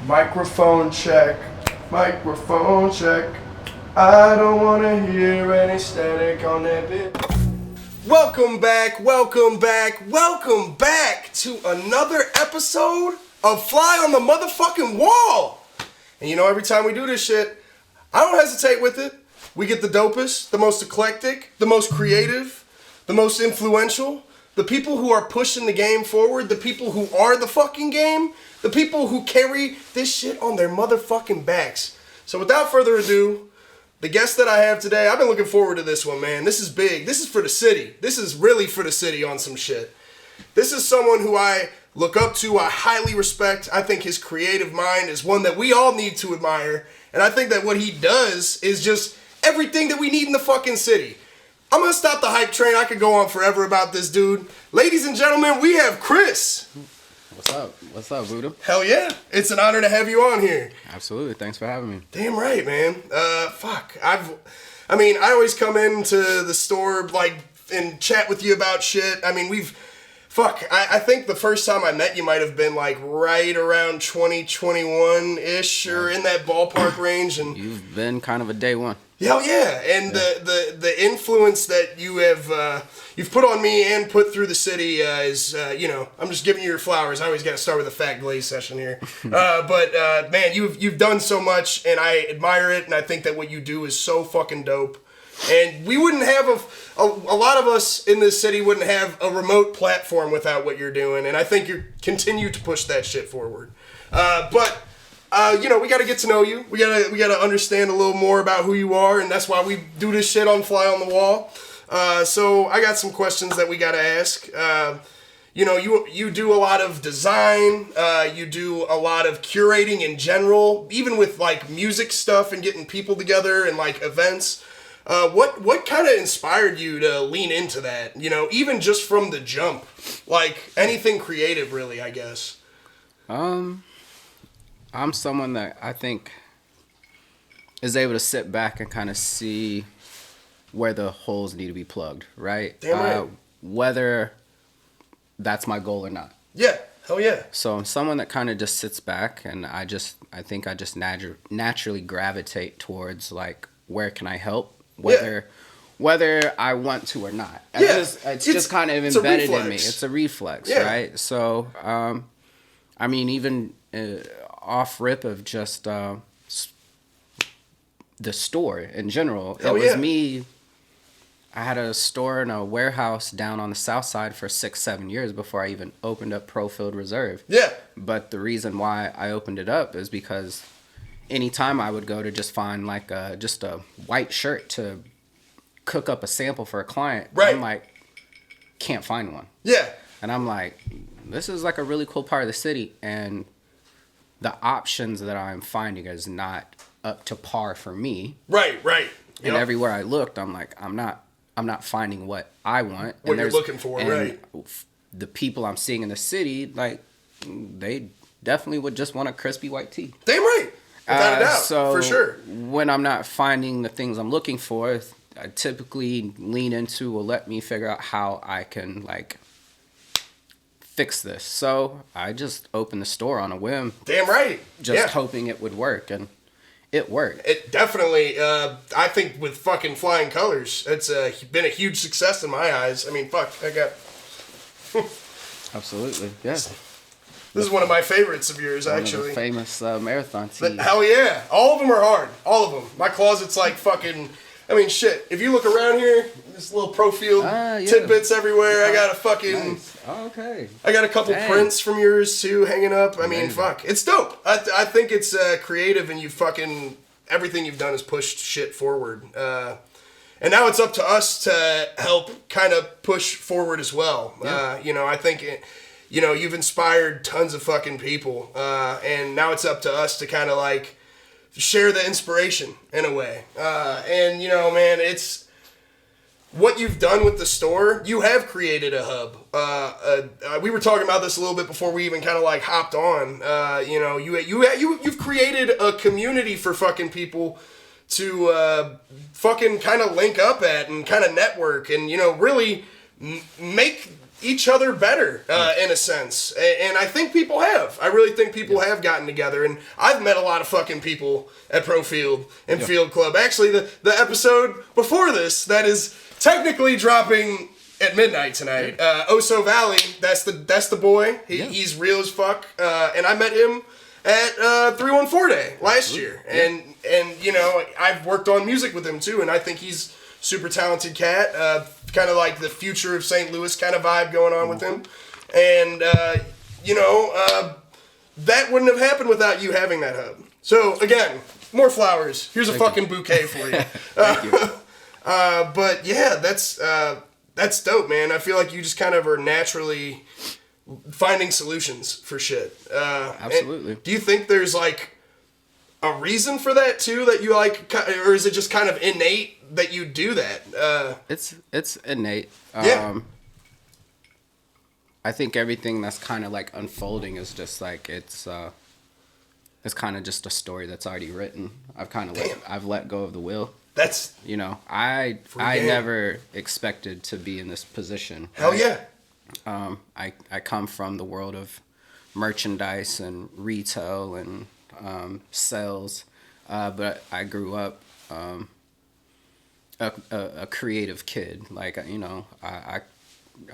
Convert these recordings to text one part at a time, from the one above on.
Microphone check, microphone check. I don't wanna hear any static on that bit. Welcome back, welcome back, welcome back to another episode of Fly on the Motherfucking Wall. And you know, every time we do this shit, I don't hesitate with it. We get the dopest, the most eclectic, the most creative, the most influential, the people who are pushing the game forward, the people who are the fucking game, the people who carry this shit on their motherfucking backs. So without further ado, the guest that I have today, I've been looking forward to this one, man. This is big. This is for the city. This is really for the city on some shit. This is someone who I look up to, I highly respect. I think his creative mind is one that we all need to admire. And I think that what he does is just everything that we need in the fucking city. I'm gonna stop the hype train. I could go on forever about this dude. Ladies and gentlemen, we have Chris. What's up? What's up, Voodoo? Hell yeah. It's an honor to have you on here. Absolutely. Thanks for having me. Damn right, man. I always come into the store, like, and chat with you about shit. I mean, I think the first time I met you might have been, like, right around 2021-ish, or in that ballpark range. And you've been kind of a day one. Hell yeah, and the influence that you've put on me and put through the city is, I'm just giving you your flowers. I always got to start with a fat glaze session here. But man, you've done so much, and I admire it, and I think that what you do is so fucking dope. And we wouldn't have a lot of us in this city wouldn't have a remote platform without what you're doing, and I think you continue to push that shit forward. We got to get to know you. We gotta understand a little more about who you are, and that's why we do this shit on Fly on the Wall. So I got some questions that we got to ask. You do a lot of design. You do a lot of curating in general, even with like music stuff and getting people together and like events. What kind of inspired you to lean into that? You know, even just from the jump, like anything creative, really, I guess. I'm someone that I think is able to sit back and kind of see where the holes need to be plugged, right? Damn right. Whether that's my goal or not. Yeah, hell yeah. So I'm someone that kind of just sits back, and I think I just naturally gravitate towards, like, where can I help? Whether I want to or not. Yeah. It's just kind of embedded in me. It's a reflex, yeah. Right? So, even off rip of just the store in general. Hell it was yeah. me. I had a store and a warehouse down on the south side for 6-7 years before I even opened up Profield Reserve. Yeah. But the reason why I opened it up is because anytime I would go to just find like just a white shirt to cook up a sample for a client, right. I'm like, can't find one. Yeah. And I'm like, this is like a really cool part of the city, and the options that I'm finding is not up to par for me. Right. And everywhere I looked, I'm like, I'm not finding what I want. What you're looking for, right. The people I'm seeing in the city, like, they definitely would just want a crispy white tee. Damn right. Without a doubt, so for sure. When I'm not finding the things I'm looking for, I typically lean into, well, let me figure out how I can, like, fix this. So I just opened the store on a whim. Damn right. Just hoping it would work, and it worked. It definitely, I think with fucking flying colors, it's been a huge success in my eyes. I mean, fuck, I got... Absolutely, yes. This is one of my favorites of yours, actually. One of the famous marathon tees. Hell yeah. All of them are hard. All of them. My closet's like fucking... I mean, shit. If you look around here, there's little Profield tidbits everywhere. I got a fucking... Nice. Oh, okay. I got a couple prints from yours, too, hanging up. I mean, fuck. It's dope. I think it's creative, and you fucking... Everything you've done has pushed shit forward. And now it's up to us to help kind of push forward as well. Yeah. I think... you've inspired tons of fucking people. And now it's up to us to kind of, like... share the inspiration in a way. And man, it's what you've done with the store. You have created a hub. We were talking about this a little bit before we even kind of like hopped on. You've created a community for fucking people to fucking kind of link up at and kind of network and really make each other better in a sense, and I think people have. I really think people have gotten together, and I've met a lot of fucking people at Pro Field and Field Club. Actually, the episode before this that is technically dropping at midnight tonight. Oso Valley, that's the boy. He's real as fuck, and I met him at 314 Day last year, and you know, I've worked on music with him too, and I think he's super talented cat, kind of like the future of St. Louis kind of vibe going on with him, and you know, that wouldn't have happened without you having that hub. So again, more flowers. Here's a fucking bouquet for you. Thank you. But yeah, that's dope, man. I feel like you just kind of are naturally finding solutions for shit. Absolutely. Do you think there's like a reason for that too, that you like, or is it just kind of innate that you do that? It's innate. Yeah. I think everything that's kind of like unfolding is just like it's kind of just a story that's already written. I've let go of the wheel. That's, you know, I never expected to be in this position. Hell yeah. I come from the world of merchandise and retail and sales, but I grew up a creative kid. Like, you know, I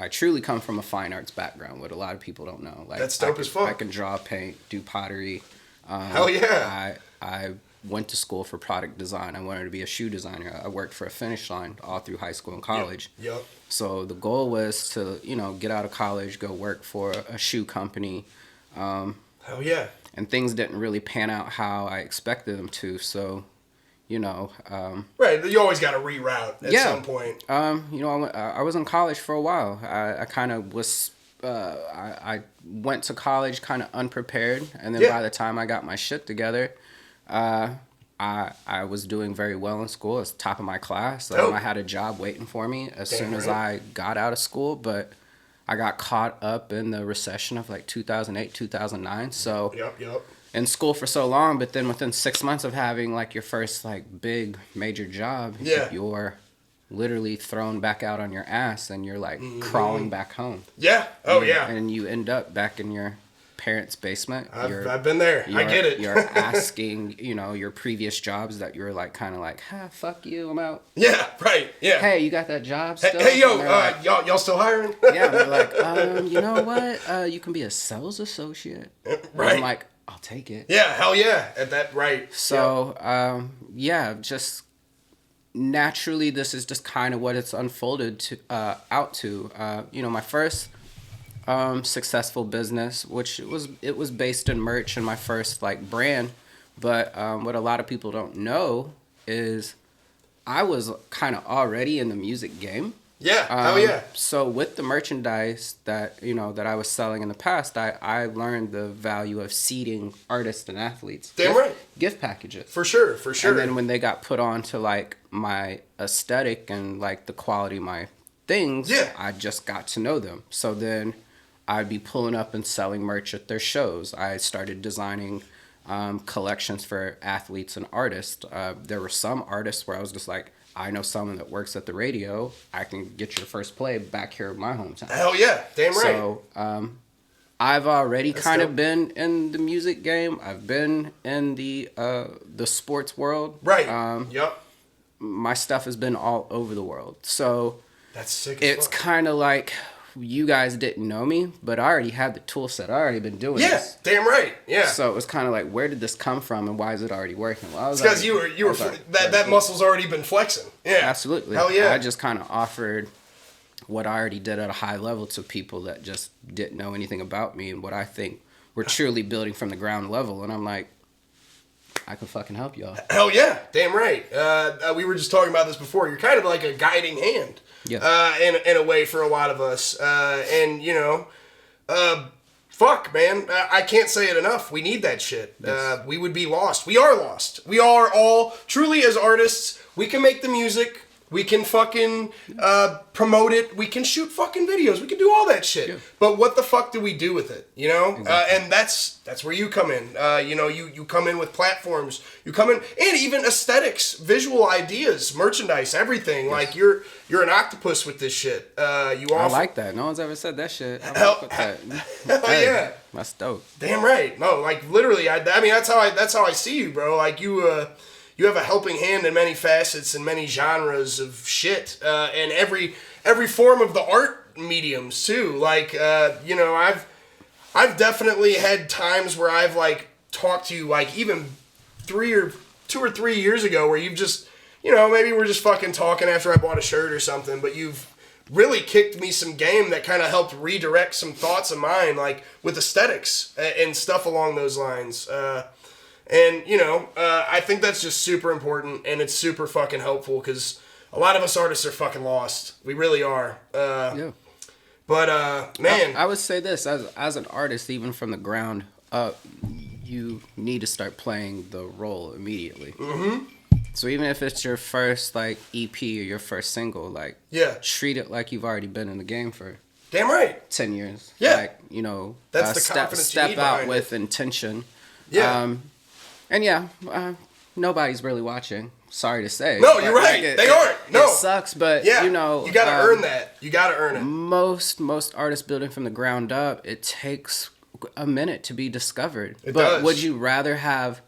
truly come from a fine arts background, what a lot of people don't know. Like, that's dope as fuck. I can draw, paint, do pottery. Hell yeah. I went to school for product design. I wanted to be a shoe designer. I worked for a Finish Line all through high school and college. Yep. So the goal was to, you know, get out of college, go work for a shoe company. Hell yeah. And things didn't really pan out how I expected them to. So, you know. Right. You always got to reroute at some point. You know, I was in college for a while. I kind of was. I went to college kind of unprepared, and then by the time I got my shit together, I was doing very well in school. I was top of my class. I had a job waiting for me as soon as I got out of school, but I got caught up in the recession of like 2008, 2009. So in school for so long, but then within 6 months of having like your first like big major job, you're literally thrown back out on your ass and you're like crawling back home. Yeah. Oh yeah. And you end up back in your parents' basement. I've been there. I get it. You're asking, you know, your previous jobs that you're like kind of like, fuck you, I'm out. Yeah, right. Yeah. Hey, you got that job still? Hey yo, like, y'all still hiring? Yeah, they're like, you know what? You can be a sales associate. Right. And I'm like, I'll take it. Yeah, hell yeah. At that right. So, just naturally this is just kind of what it's unfolded to out to. You know, my first successful business, which it was based in merch and my first like brand, but what a lot of people don't know is I was kind of already in the music game. Yeah, hell yeah. So with the merchandise that, you know, that I was selling in the past, I learned the value of seeding artists and athletes. Damn right. Gift packages. For sure. And then when they got put on to like my aesthetic and like the quality of my things, I just got to know them. So then I'd be pulling up and selling merch at their shows. I started designing collections for athletes and artists. There were some artists where I was just like, I know someone that works at the radio. I can get your first play back here in my hometown. Hell yeah, damn right. So I've already kind of been in the music game. I've been in the sports world. Right. Yep. My stuff has been all over the world. So that's sick. It's kind of like you guys didn't know me, but I already had the tool set. I already been doing this. Yeah, damn right. Yeah. So it was kind of like, where did this come from, and why is it already working? Well, it's because you were that muscle's already been flexing. Yeah, absolutely. Hell yeah. I just kind of offered what I already did at a high level to people that just didn't know anything about me and what I think we're truly building from the ground level. And I'm like, I can fucking help y'all. Hell yeah, damn right. We were just talking about this before. You're kind of like a guiding hand. Yeah. In a way for a lot of us. And, you know, fuck, man. I can't say it enough. We need that shit. Yes. We would be lost. We are lost. We are all, truly as artists, we can make the music. We can fucking promote it. We can shoot fucking videos. We can do all that shit. Yeah. But what the fuck do we do with it? You know? Exactly. And that's where you come in. You know, you come in with platforms. You come in, and even aesthetics, visual ideas, merchandise, everything. Yes. Like you're an octopus with this shit. I like that. No one's ever said that shit. I Hell, with that. Hell yeah. That's dope. Damn right. No, like literally. I mean, that's how I see you, bro. Like you. You have a helping hand in many facets and many genres of shit, and every form of the art mediums too. Like, you know, I've definitely had times where I've like talked to you, like even 2 or 3 years ago, where you've just, you know, maybe we're just fucking talking after I bought a shirt or something, but you've really kicked me some game that kind of helped redirect some thoughts of mine, like with aesthetics and stuff along those lines. And, you know, I think that's just super important, and it's super fucking helpful, because a lot of us artists are fucking lost. We really are. Yeah. But, man. I would say this, as an artist, even from the ground up, you need to start playing the role immediately. Mm-hmm. So even if it's your first, like, EP or your first single, like, yeah, treat it like you've already been in the game for... Damn right. 10 years. Yeah. Like, you know, that's the confidence you need step out behind with it. Intention. Yeah. And yeah, nobody's really watching. Sorry to say. No, you're right. Like they aren't. No. It sucks, but yeah, you know, you gotta earn that. You gotta earn it. Most artists building from the ground up, it takes a minute to be discovered. It but does. Would you rather have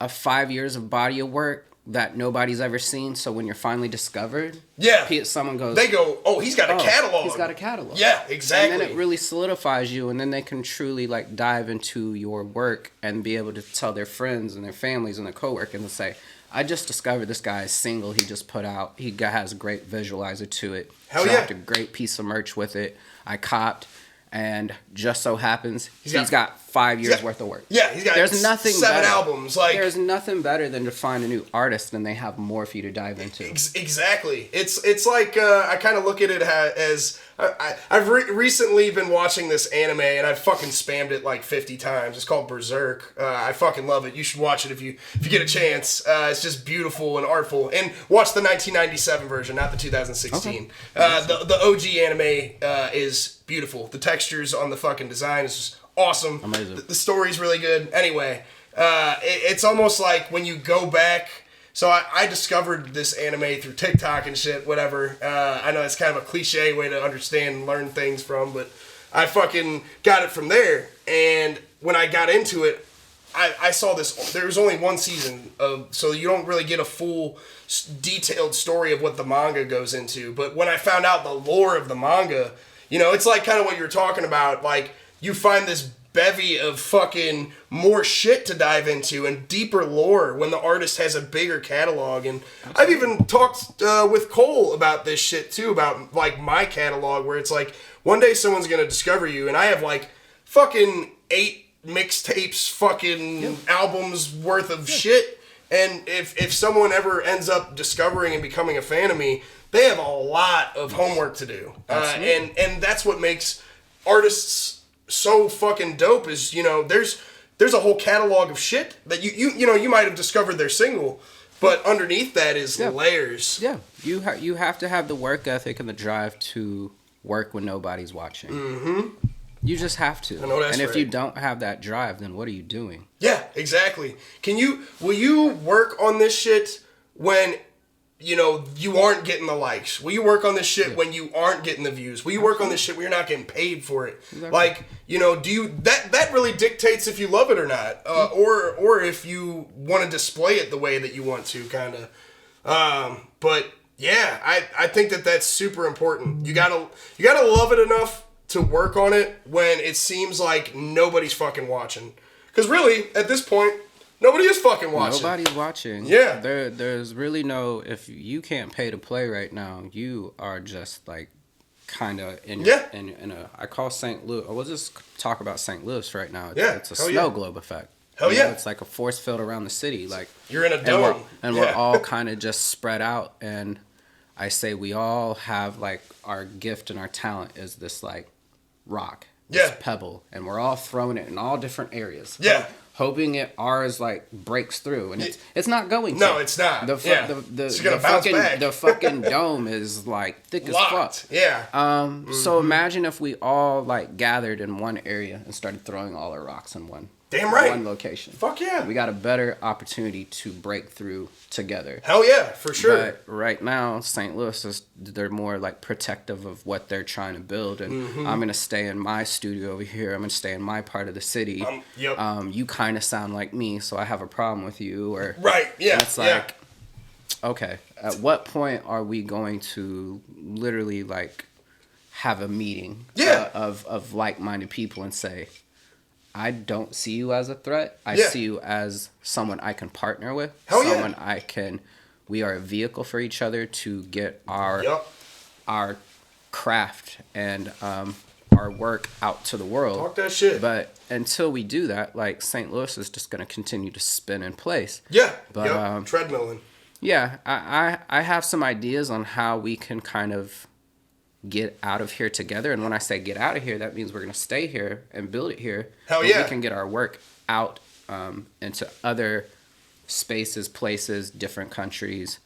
a 5 years of body of work that nobody's ever seen, so when you're finally discovered, yeah, someone goes, they go, oh, he's got a catalog. He's got a catalog. Yeah, exactly. And then it really solidifies you, and then they can truly like dive into your work and be able to tell their friends and their families and their coworkers and say, I just discovered this guy's single he just put out. He has a great visualizer to it. Hell dropped yeah. a great piece of merch with it. I copped. And just so happens, he's got 5 years worth of work. Yeah, he's got there's nothing 7 better. albums. Like, there's nothing better than to find a new artist and they have more for you to dive into. Exactly. It's like I kind of look at it as I've recently been watching this anime, and I've fucking spammed it like 50 times. It's called Berserk. I fucking love it. You should watch it if you get a chance. It's just beautiful and artful. And watch the 1997 version, not the 2016. Okay. The OG anime is beautiful. The textures on the fucking design is just awesome. Amazing. The story's really good. Anyway, it's almost like when you go back. So I discovered this anime through TikTok and shit, whatever. I know it's kind of a cliche way to understand and learn things from, but I fucking got it from there. And when I got into it, I saw this. There was only one season, so you don't really get a full detailed story of what the manga goes into. But when I found out the lore of the manga, you know, it's like kind of what you were talking about. Like, you find this bevy of fucking more shit to dive into and deeper lore when the artist has a bigger catalog. And I've even talked with Cole about this shit too, about like my catalog, where it's like one day someone's gonna discover you, and I have like fucking 8 mixtapes, fucking albums worth of shit. And if someone ever ends up discovering and becoming a fan of me, they have a lot of homework to do. And that's what makes artists so fucking dope, is, you know, there's a whole catalog of shit that you know, you might have discovered their single, but underneath that is layers. Yeah, you have to have the work ethic and the drive to work when nobody's watching. Mm-hmm. You just have to. I know that's and if right. you don't have that drive, then what are you doing? Yeah, exactly. Will you work on this shit when, you know, you aren't getting the likes? Will you work on this shit when you aren't getting the views? Will you work on this shit when you're not getting paid for it? Exactly. Like, you know, that really dictates if you love it or not, or if you want to display it the way that you want to, kind of. But yeah, I think that's super important. You gotta love it enough to work on it when it seems like nobody's fucking watching. Because really, at this point, nobody is fucking watching. Nobody's watching. Yeah. There's really no... If you can't pay to play right now, you are just, like, kind of in a... I call St. Louis... We'll just talk about St. Louis right now. It's a snow globe effect. Hell yeah. It's like a force field around the city. Like, you're in a dome. And we're all kind of just spread out. And I say we all have, like, our gift and our talent is this, like, rock. This pebble, and we're all throwing it in all different areas. Yeah. hoping ours like breaks through, and it's not going to. No, it's not. It's gonna bounce back. The fucking dome is like thick Locked. as fuck. Yeah. So imagine if we all like gathered in one area and started throwing all our rocks in one. Damn right. One location. Fuck yeah. We got a better opportunity to break through together. Hell yeah, for sure. But right now, St. Louis they're more like protective of what they're trying to build, and I'm gonna stay in my studio over here. I'm gonna stay in my part of the city. Yep. You kind of sound like me, so I have a problem with you. Or right. Yeah. It's like, okay, at what point are we going to literally like have a meeting of like-minded people and say, I don't see you as a threat. I see you as someone I can partner with. Hell someone we are a vehicle for each other to get our craft and our work out to the world. Talk that shit. But until we do that, like, St. Louis is just going to continue to spin in place. Yeah. But, treadmilling. Yeah, I have some ideas on how we can kind of get out of here together. And when I say get out of here, that means we're going to stay here and build it here. Hell yeah. We can get our work out into other spaces, places, different countries,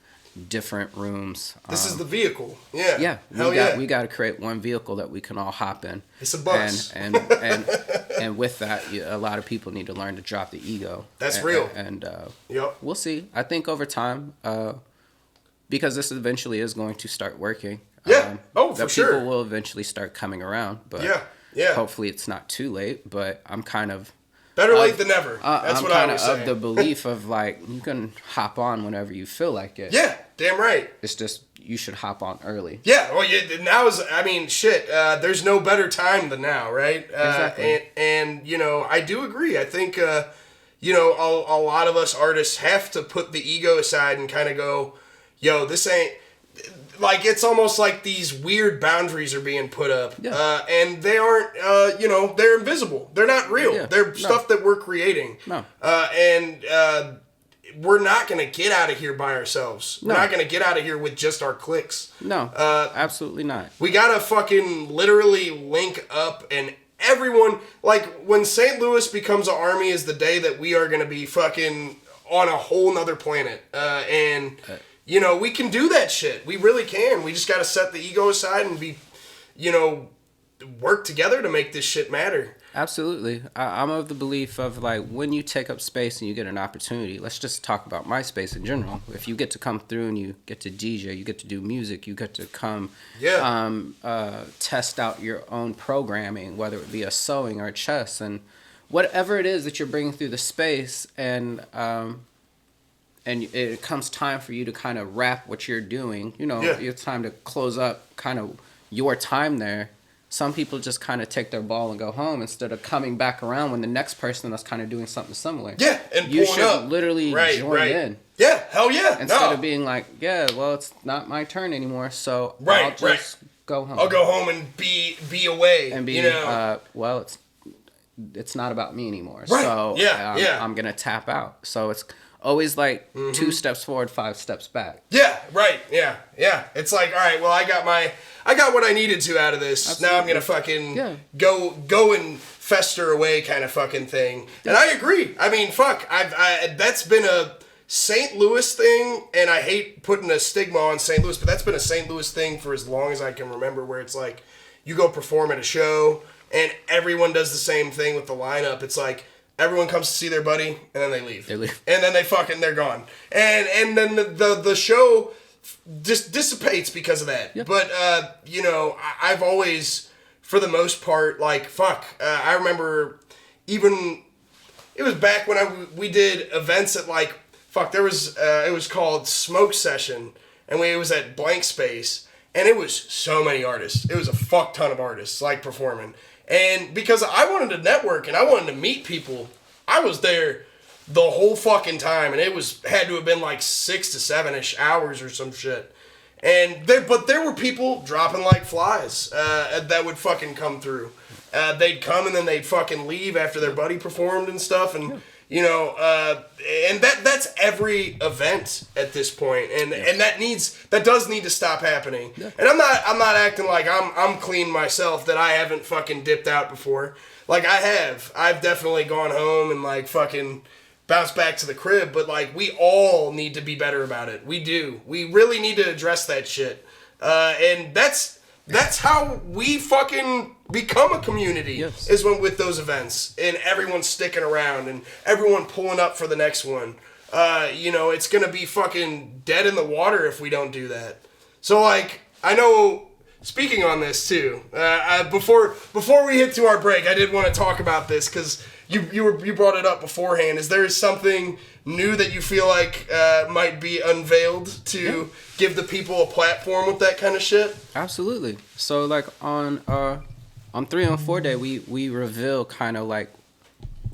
different rooms. This is the vehicle. Yeah. Yeah. Hell We got to create one vehicle that we can all hop in. It's a bus. And with that, a lot of people need to learn to drop the ego. That's real. And yep. We'll see. I think over time, because this eventually is going to start working. Yeah. For sure. People will eventually start coming around. But hopefully it's not too late. But I'm kind of... Better late than never. That's what I was saying. I'm kind of the belief of, like, you can hop on whenever you feel like it. Yeah, damn right. It's just, you should hop on early. Yeah, well, now is, I mean, shit, there's no better time than now, right? Exactly. And, you know, I do agree. I think, you know, a lot of us artists have to put the ego aside and kind of go, yo, this ain't... Like, it's almost like these weird boundaries are being put up. Yeah. And they aren't, you know, they're invisible. They're not real. Yeah. They're stuff that we're creating. No. And we're not going to get out of here by ourselves. No. We're not going to get out of here with just our clicks. No, absolutely not. We got to fucking literally link up, and everyone, like, when St. Louis becomes an army is the day that we are going to be fucking on a whole nother planet. You know, we can do that shit. We really can. We just got to set the ego aside and be, you know, work together to make this shit matter. Absolutely. I'm of the belief of, like, when you take up space and you get an opportunity, let's just talk about my space in general. If you get to come through and you get to DJ, you get to do music, you get to come test out your own programming, whether it be a sewing or a chess, and whatever it is that you're bringing through the space, and it comes time for you to kind of wrap what you're doing. You know, it's time to close up kind of your time there. Some people just kind of take their ball and go home instead of coming back around when the next person that's kind of doing something similar. Yeah, and you should literally join in. Yeah, hell yeah. Instead of being like, yeah, well, it's not my turn anymore, so I'll just go home. I'll go home and be away. And be, you know? Well, it's not about me anymore. Right. So I'm going to tap out. So it's always like 2 steps forward, 5 steps back. Yeah, right. Yeah. It's like, all right, well, I got what I needed to out of this. Absolutely. Now I'm gonna fucking go and fester away kind of fucking thing. And I agree. I mean, fuck. That's been a St. Louis thing, and I hate putting a stigma on St. Louis, but that's been a St. Louis thing for as long as I can remember, where it's like you go perform at a show and everyone does the same thing with the lineup. It's like, everyone comes to see their buddy, and then they leave. And then they're gone. And then the show just dissipates because of that. Yep. But, you know, I've always, for the most part, like, I remember even, it was back when we did events at, like, there was, it was called Smoke Session, and it was at Blank Space, and it was so many artists. It was a fuck ton of artists, like, performing. And because I wanted to network and I wanted to meet people, I was there the whole fucking time, and it had to have been like 6 to 7-ish hours or some shit. And there were people dropping like flies that would fucking come through. They'd come and then they'd fucking leave after their buddy performed and stuff, and You know, and that's every event at this point, and that does need to stop happening. Yeah. And I'm not acting like I'm clean myself, that I haven't fucking dipped out before. Like I've definitely gone home and like fucking bounced back to the crib. But like we all need to be better about it. We do. We really need to address that shit. And that's how we fucking become a community. Yes. Is when with those events and everyone's sticking around and everyone pulling up for the next one. You know, it's gonna be fucking dead in the water if we don't do that. So like, I know. Speaking on this too, before we hit to our break, I did want to talk about this because you brought it up beforehand. Is there something new that you feel like might be unveiled to give the people a platform with that kind of shit? Absolutely. So like on 314 Day, we reveal kind of like,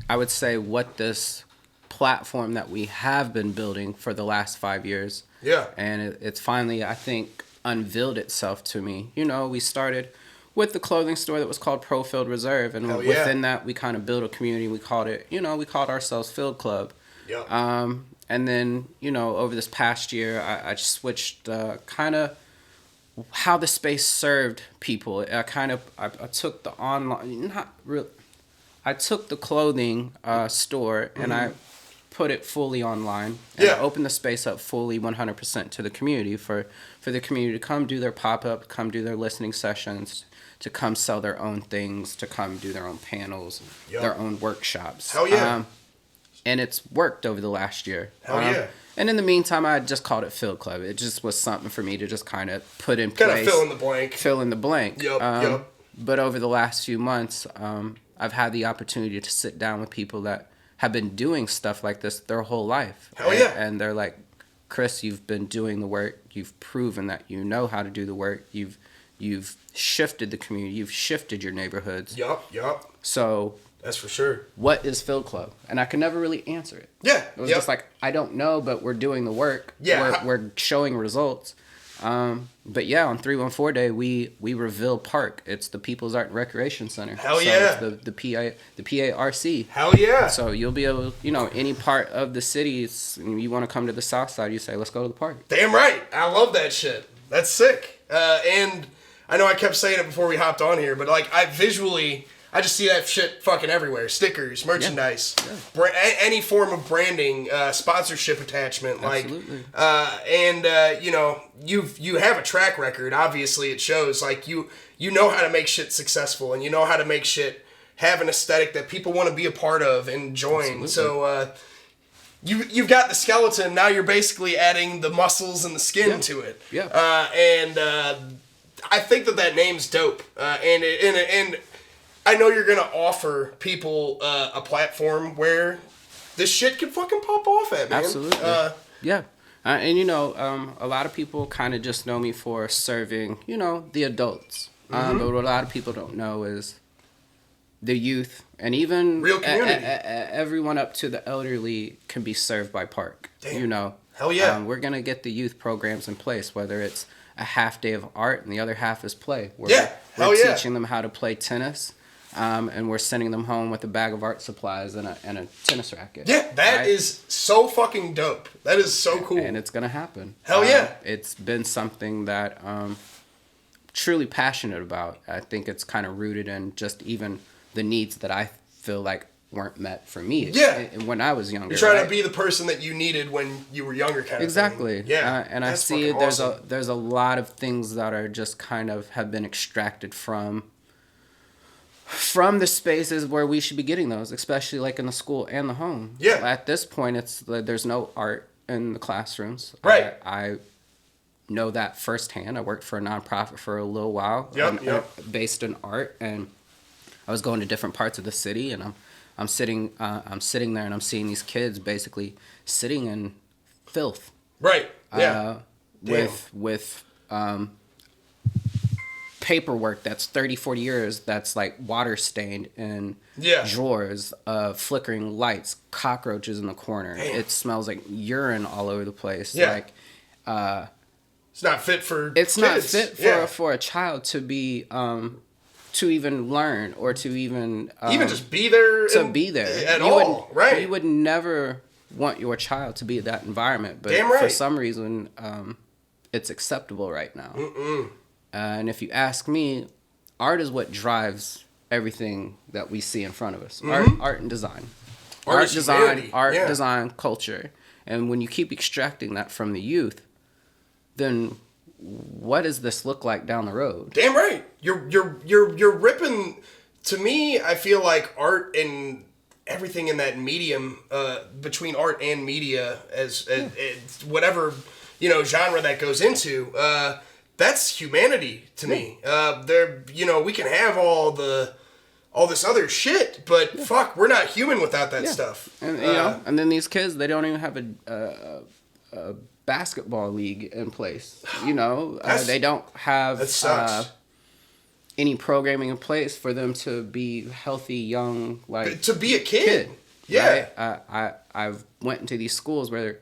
I would say, what this platform that we have been building for the last 5 years. Yeah. And it's finally, I think, unveiled itself to me. You know, we started with the clothing store that was called Profield Reserve, and within that we kind of built a community. We called ourselves Field Club. Yeah. And then, you know, over this past year, I switched kind of how the space served people. I took the online, I took the clothing store and I put it fully online. And I opened the space up fully 100% to the community for the community to come do their pop-up, come do their listening sessions, to come sell their own things, to come do their own panels, their own workshops. Hell yeah. And it's worked over the last year. Hell yeah. And in the meantime, I just called it Field Club. It just was something for me to just kind of put in place. Kind of fill in the blank. Fill in the blank. Yep. But over the last few months, I've had the opportunity to sit down with people that have been doing stuff like this their whole life. Hell yeah. And they're like, Chris, you've been doing the work. You've proven that you know how to do the work. You've shifted the community. You've shifted your neighborhoods. Yup. So that's for sure. What is Field Club? And I could never really answer it. Yeah. It was just like, I don't know, but we're doing the work. Yeah. We're showing results. But yeah, on 314 Day, we reveal Park. It's the People's Art and Recreation Center. Hell yeah. It's the PARC. Hell yeah. So you'll be able, you know, any part of the city, you want to come to the south side, you say, let's go to the park. Damn right. I love that shit. That's sick. And I know I kept saying it before we hopped on here, but like I just see that shit fucking everywhere. Stickers, merchandise, any form of branding, sponsorship attachment. Absolutely. And you know, you have a track record. Obviously, it shows. Like you know how to make shit successful, and you know how to make shit have an aesthetic that people want to be a part of and join. Absolutely. So you've got the skeleton. Now you're basically adding the muscles and the skin to it. Yeah. And I think that name's dope. And I know you're gonna offer people a platform where this shit can fucking pop off at, man. Absolutely. Yeah. And you know, a lot of people kind of just know me for serving, you know, the adults. But what a lot of people don't know is the youth and even real community. Everyone up to the elderly can be served by Park. Damn. You know. Hell yeah. We're gonna get the youth programs in place, whether it's a half day of art and the other half is play. We're teaching them how to play tennis. And we're sending them home with a bag of art supplies and a tennis racket. Yeah, that is so fucking dope. That is so cool. And it's going to happen. Hell yeah. It's been something that I'm truly passionate about. I think it's kind of rooted in just even the needs that I feel like weren't met for me when I was younger. You're trying to be the person that you needed when you were younger, kind of thing. Yeah. And I see there's a lot of things that are just kind of have been extracted from the spaces where we should be getting those, especially like in the school and the home. Yeah. At this point, there's no art in the classrooms. Right. I know that firsthand. I worked for a nonprofit for a little while. Based in art, and I was going to different parts of the city, and I'm sitting there, and I'm seeing these kids basically sitting in filth. Right. Yeah. With paperwork that's 30, 40 years that's like water stained in drawers, flickering lights, cockroaches in the corner. Damn. It smells like urine all over the place. Yeah. Like it's not fit for it's kids. not fit for a child to be to even learn or to even just be there at all, right? You would never want your child to be in that environment, but Damn right. for some reason, it's acceptable right now. And if you ask me, art is what drives everything that we see in front of us. Art and design. Art design, culture. And when you keep extracting that from the youth, then what does this look like down the road? Damn right. You're ripping. To me, I feel like art and everything in that medium, between art and media, as whatever genre that goes into, that's humanity to me. We can have all this other shit, but fuck, we're not human without that stuff. And and then these kids, they don't even have a basketball league in place. They don't have any programming in place for them to be healthy, young, to be a kid. Yeah, right? I've went into these schools where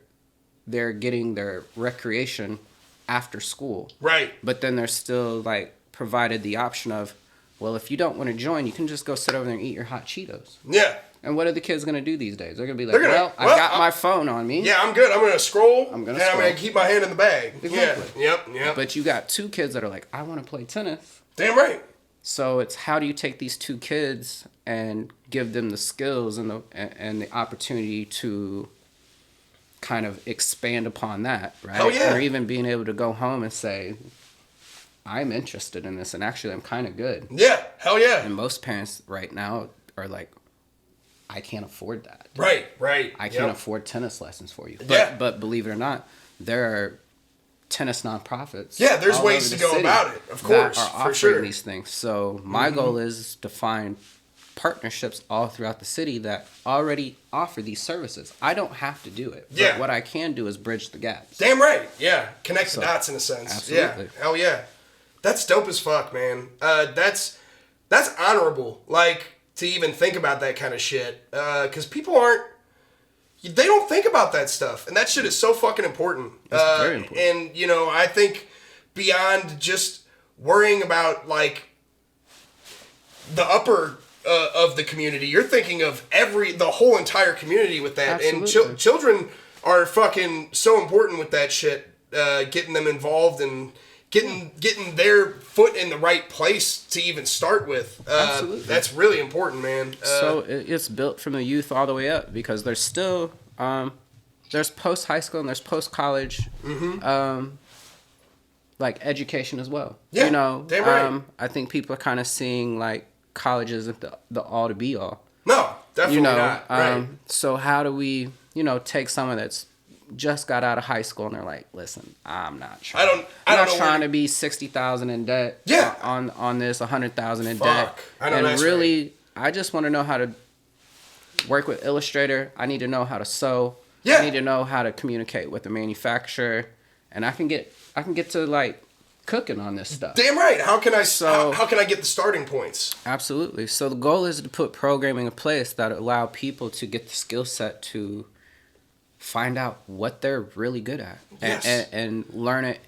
they're getting their recreation after school, right? But then they're still provided the option of, well, if you don't want to join, you can just go sit over there and eat your hot Cheetos. Yeah. And what are the kids going to do these days? They're going to be like, I got my phone on me. Yeah, I'm good. I'm going to scroll. I'm going to keep my hand in the bag. Exactly. Yeah. Yep. But you got two kids that are like, I want to play tennis. Damn right. So it's how do you take these two kids and give them the skills and the opportunity to kind of expand upon that, right? Hell yeah. Or even being able to go home and say, I'm interested in this, and actually I'm kind of good. Yeah, hell yeah. And most parents right now are like, I can't afford that. Right. I can't afford tennis lessons for you. But believe it or not, there are tennis nonprofits. Yeah, there's ways to go about it, of course, that are offering these things. So my goal is to find partnerships all throughout the city that already offer these services. I don't have to do it. Yeah. But what I can do is bridge the gaps. Damn right. Yeah. Connect the dots in a sense. Absolutely. Yeah. Hell yeah. That's dope as fuck, man. That's honorable. To even think about that kind of shit. Because people they don't think about that stuff. And that shit is so fucking important. It's very important. And, I think beyond just worrying about, the upper of the community, you're thinking of the whole entire community with that. Absolutely. And children are fucking so important with that shit. Getting them involved and getting their foot in the right place to even start with. Absolutely. That's really important, man. So it's built from the youth all the way up, because there's still there's post high school and there's post college education as well. Yeah, damn right. I think people are kind of seeing colleges as the all to be all. No, definitely not. Right. So how do we take someone that's just got out of high school and they're like, listen, I'm not trying. I'm not trying to be 60,000 in debt. Yeah. On this 100,000 in debt. I know and that's really, right. I just want to know how to work with Illustrator. I need to know how to sew. Yeah. I need to know how to communicate with the manufacturer, and I can get to cooking on this stuff. Damn right. How can I get the starting points? Absolutely. So the goal is to put programming in place that allow people to get the skill set to find out what they're really good at. Yes. And learn it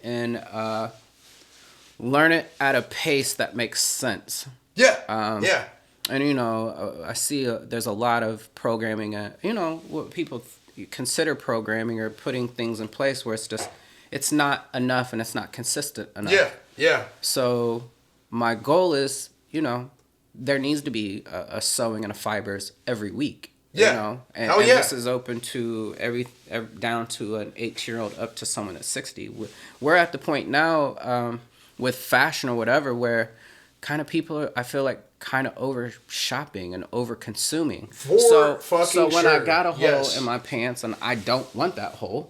learn it at a pace that makes sense. Yeah. Yeah. And I see there's a lot of programming what people consider programming or putting things in place where it's not enough and it's not consistent enough. Yeah. So my goal is, there needs to be a sewing and a fibers every week. Yeah. And this is open to every down to an 8-year-old up to someone that's 60. We're at the point now with fashion or whatever where kind of people are, I feel like, kind of over shopping and over consuming. So when I got a hole in my pants and I don't want that hole,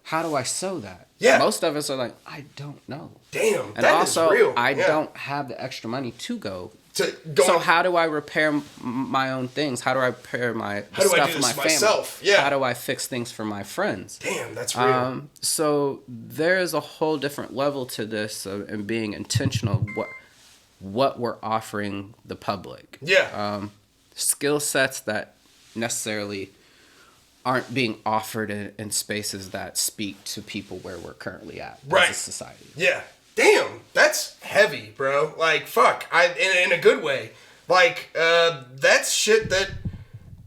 how do I sew that? Yeah. Most of us are like, I don't know. Damn, and that also, is real. I don't have the extra money to go. So how do I repair my own things? How do I repair stuff for my family? Myself? Yeah. How do I fix things for my friends? Damn, that's real. So there's a whole different level to this and being intentional what we're offering the public. Yeah. Skill sets that necessarily aren't being offered in spaces that speak to people where we're currently at as a society. Yeah. damn, that's heavy, bro. Like, fuck, in a good way. Like, that's shit that,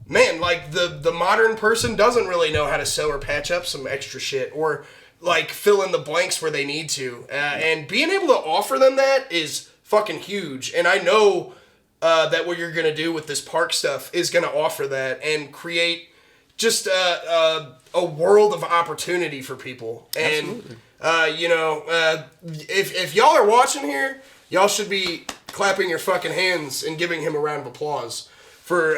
man, like, the modern person doesn't really know how to sew or patch up some extra shit, or, like, fill in the blanks where they need to. And being able to offer them that is fucking huge. And I know that what you're going to do with this park stuff is going to offer that and create just a world of opportunity for people. And, you know, if y'all are watching here, y'all should be clapping your fucking hands and giving him a round of applause for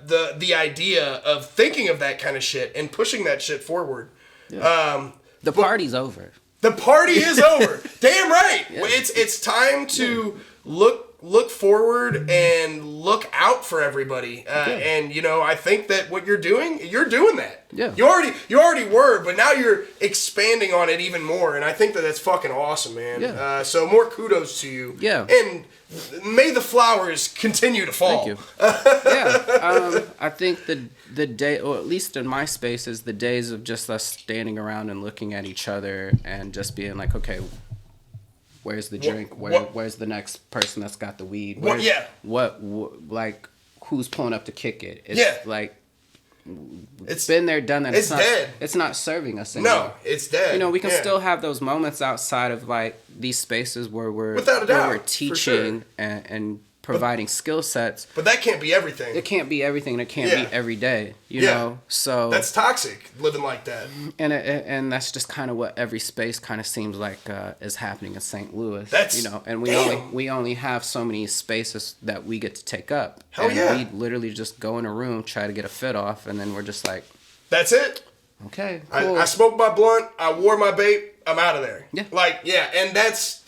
the idea of thinking of that kind of shit and pushing that shit forward. Yeah. The party's over. The party is over. Damn right. Yeah. It's time to look forward and look out for everybody. And you know, I think that what you're doing that. Yeah. You already were, but now you're expanding on it even more, and I think that that's fucking awesome, man. Yeah. So more kudos to you. Yeah. And may the flowers continue to fall. Thank you. Yeah. I think the day, or at least in my space, is the days of just us standing around and looking at each other and just being like, okay, where's the drink? Where's the next person that's got the weed? What like, who's pulling up to kick it? It's like, it's been there, done that. It's dead. It's not serving us anymore. No, it's dead. You know, we can still have those moments outside of like these spaces where we're teaching and providing skill sets. But that can't be everything. It can't be everything. It can't be every day. You know, so that's toxic living like that. And that's just kind of what every space kind of seems like is happening in St. Louis. That's, you know, and we only have so many spaces that we get to take up. Hell and yeah. we literally just go in a room, try to get a fit off, and then we're just like, that's it. Okay, cool. I smoked my blunt. I wore my vape. I'm out of there. Yeah. Like, yeah, and that's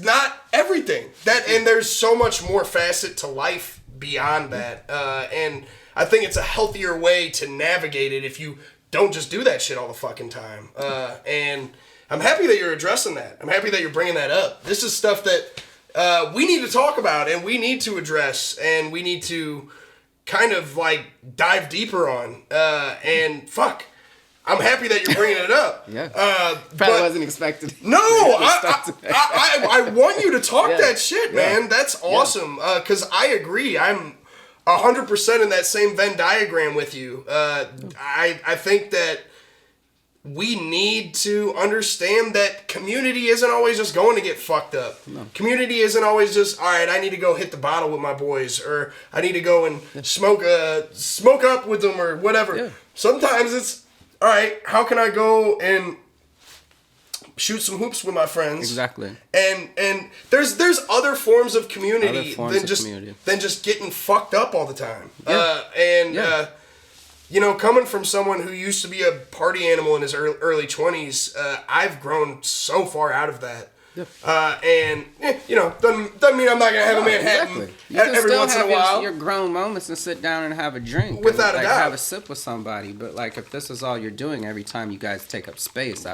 not everything. And there's so much more facet to life beyond that. And I think it's a healthier way to navigate it if you don't just do that shit all the fucking time. And I'm happy that you're addressing that. I'm happy that you're bringing that up. This is stuff that we need to talk about and we need to address and we need to kind of like dive deeper on. And fuck. I'm happy that you're bringing it up. Yeah. Probably wasn't expecting. No, I want you to talk that shit, man. That's awesome. Because I agree. I'm 100% in that same Venn diagram with you. I think that we need to understand that community isn't always just going to get fucked up. No. Community isn't always just, all right, I need to go hit the bottle with my boys, or I need to go and smoke up with them, or whatever. Yeah. Sometimes it's, all right, how can I go and shoot some hoops with my friends? Exactly. And there's other forms of community than just getting fucked up all the time. Yeah. You know, coming from someone who used to be a party animal in his early 20s, I've grown so far out of that. Yep. And you know, doesn't mean I'm not gonna have a Manhattan every once in a while. Your grown moments and sit down and have a drink, without a doubt, have a sip with somebody. But like, if this is all you're doing every time you guys take up space,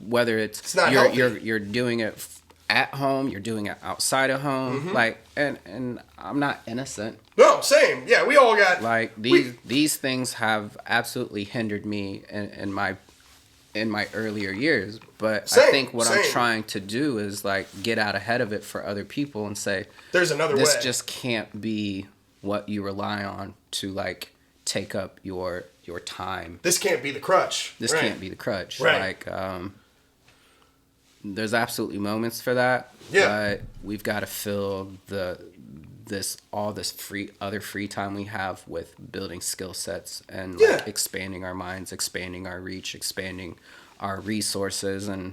whether it's not you're doing it at home, you're doing it outside of home, like, and I'm not innocent. No, same. Yeah, we all got like these things have absolutely hindered me in my earlier years, but I think what I'm trying to do is like get out ahead of it for other people and say, there's another way. This just can't be what you rely on to like take up your time. This can't be the crutch. This can't be the crutch. Right. Like, there's absolutely moments for that. Yeah. But we've got to fill this free time we have with building skill sets and like expanding our minds, expanding our reach, expanding our resources, and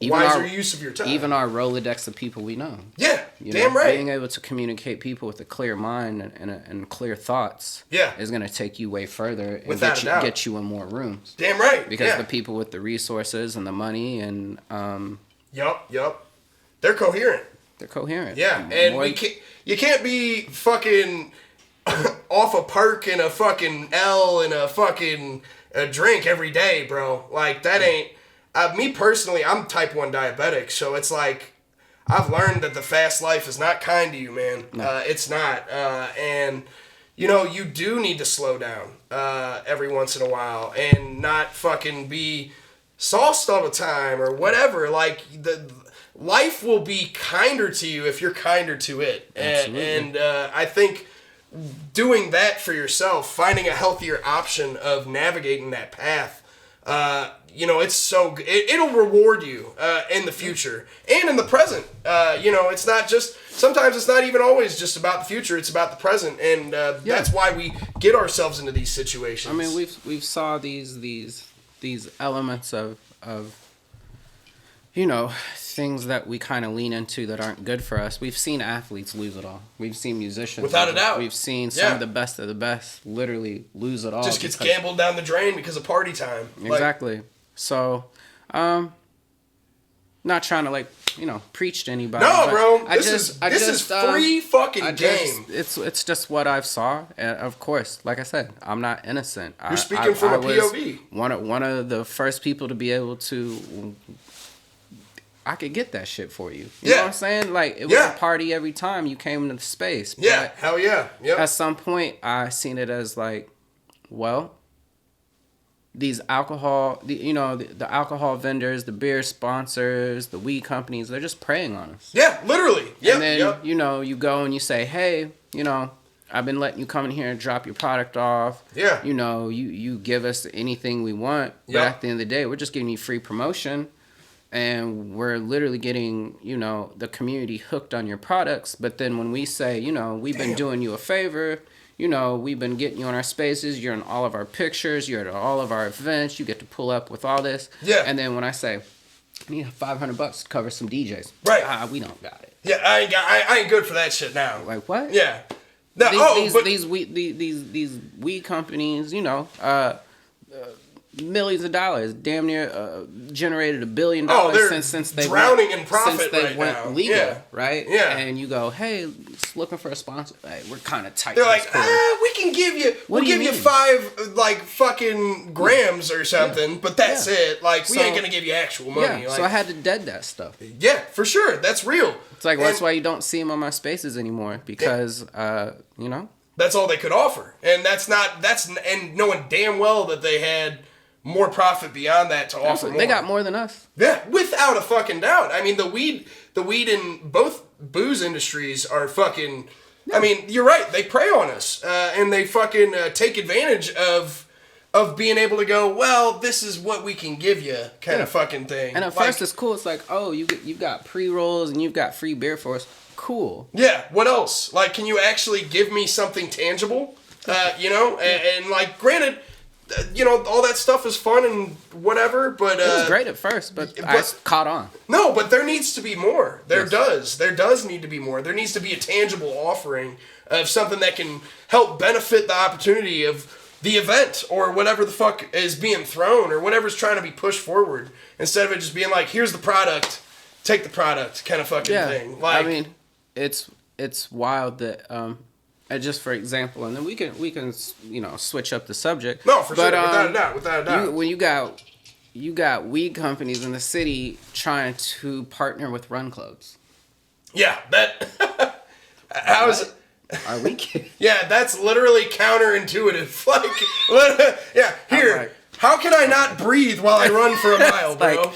even wiser use of your time. Even our Rolodex of people we know. Yeah, damn right. Being able to communicate people with a clear mind and clear thoughts is going to take you way further and get you in more rooms. Damn right. Because the people with the resources and the money and Yup. They're coherent. Yeah, and you can't be fucking off a perk and a fucking L and a fucking drink every day, bro. Like, that ain't... me personally, I'm type 1 diabetic, so it's like, I've learned that the fast life is not kind to you, man. No. It's not. And, you know, you do need to slow down every once in a while and not fucking be sauced all the time or whatever. Like the life will be kinder to you if you're kinder to it. And I think doing that for yourself, finding a healthier option of navigating that path, it's so good. It'll reward you in the future and in the present. It's not just, sometimes it's not even always just about the future. It's about the present, and that's why we get ourselves into these situations. I mean, we've saw these elements of things that we kind of lean into that aren't good for us. We've seen athletes lose it all. We've seen musicians without a doubt. We've seen some of the best literally lose it all. Just gets gambled down the drain because of party time. Exactly. So, not trying to preach to anybody. No, bro. This is free fucking game. It's just what I've saw, and of course, like I said, I'm not innocent. You're speaking from a POV. One of the first people to be able to. I could get that shit for you. You know what I'm saying? Like, it was a party every time you came into the space. Yeah, hell yeah. Yep. At some point, I seen it as like, well, these alcohol, the alcohol vendors, the beer sponsors, the weed companies, they're just preying on us. Yeah, literally. Yep, and then, you go and you say, hey, I've been letting you come in here and drop your product off. Yeah. You give us anything we want. But at the end of the day, we're just giving you free promotion. And we're literally getting, the community hooked on your products. But then when we say, we've been doing you a favor, we've been getting you on our spaces, you're in all of our pictures, you're at all of our events, you get to pull up with all this. Yeah. And then when I say, I need $500 to cover some DJs. Right. We don't got it. Yeah, I ain't good for that shit now. Like, what? Yeah. No, these weed companies, millions of dollars, damn near generated $1 billion since they drowning in profit since they right went now. legal, right? Yeah. And you go, hey, just looking for a sponsor. Hey, we're kind of tight. They're like, we can give you, we'll give you 5 fucking grams or something, but that's it. Like, we ain't gonna give you actual money. Yeah. Like, so I had to dead that stuff. Yeah, for sure. That's real. It's like that's why you don't see them on my spaces anymore because that's all they could offer, and and knowing damn well that they had more profit beyond that to offer more. They got more than us. Yeah, without a fucking doubt. I mean, the weed in both booze industries are fucking. Yeah. I mean, you're right. They prey on us, and they fucking take advantage of being able to go, well, this is what we can give you, kind of fucking thing. And at first, it's cool. It's like, oh, you've got pre-rolls and you've got free beer for us. Cool. Yeah. What else? Like, can you actually give me something tangible? And like, granted. All that stuff is fun and whatever, but it was great at first, but I caught on. No, but there needs to be more. There does need to be more. There needs to be a tangible offering of something that can help benefit the opportunity of the event or whatever the fuck is being thrown or whatever's trying to be pushed forward, instead of it just being like, here's the product, take the product kind of fucking thing. Like, I mean, it's wild that just for example, and then we can switch up the subject. No, for sure, without a doubt. When you got weed companies in the city trying to partner with run clubs. Yeah, that. How is it? Are we kidding? Yeah, that's literally counterintuitive. Like, yeah, here. Like, how can I not breathe while I run for a mile, bro?